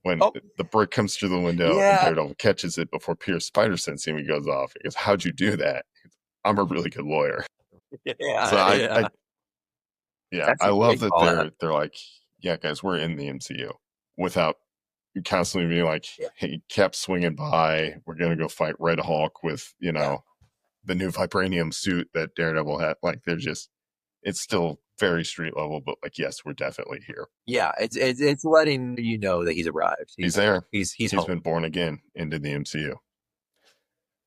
When the brick comes through the window and Daredevil catches it before Pierce Spider Sense him, he goes off. He goes, how'd you do that? I'm a really good lawyer. Yeah. I love that they're like, yeah, guys, we're in the MCU without constantly being like, hey, kept swinging by. We're going to go fight Red Hulk with, the new vibranium suit that Daredevil had. Like, it's still very street level, but like, yes, we're definitely here. Yeah. It's letting you know that he's arrived. He's there. He's been born again into the MCU.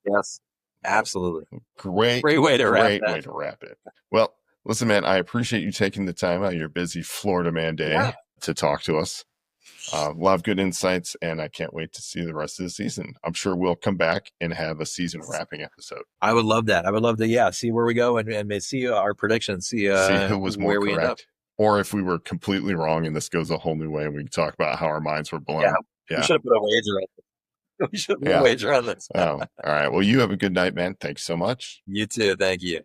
Yes, absolutely. Great way to wrap it. Well, listen, man, I appreciate you taking the time out of your busy Florida man day to talk to us. A lot of good insights, and I can't wait to see the rest of the season. I'm sure we'll come back and have a season wrapping episode. I would love that. I would love to, see where we go and see our predictions, see who was more correct. We end up. Or if we were completely wrong and this goes a whole new way, we can talk about how our minds were blown. Yeah. We should have put a wager on this. We should have put a wager on this. All right. Well, you have a good night, man. Thanks so much. You too. Thank you.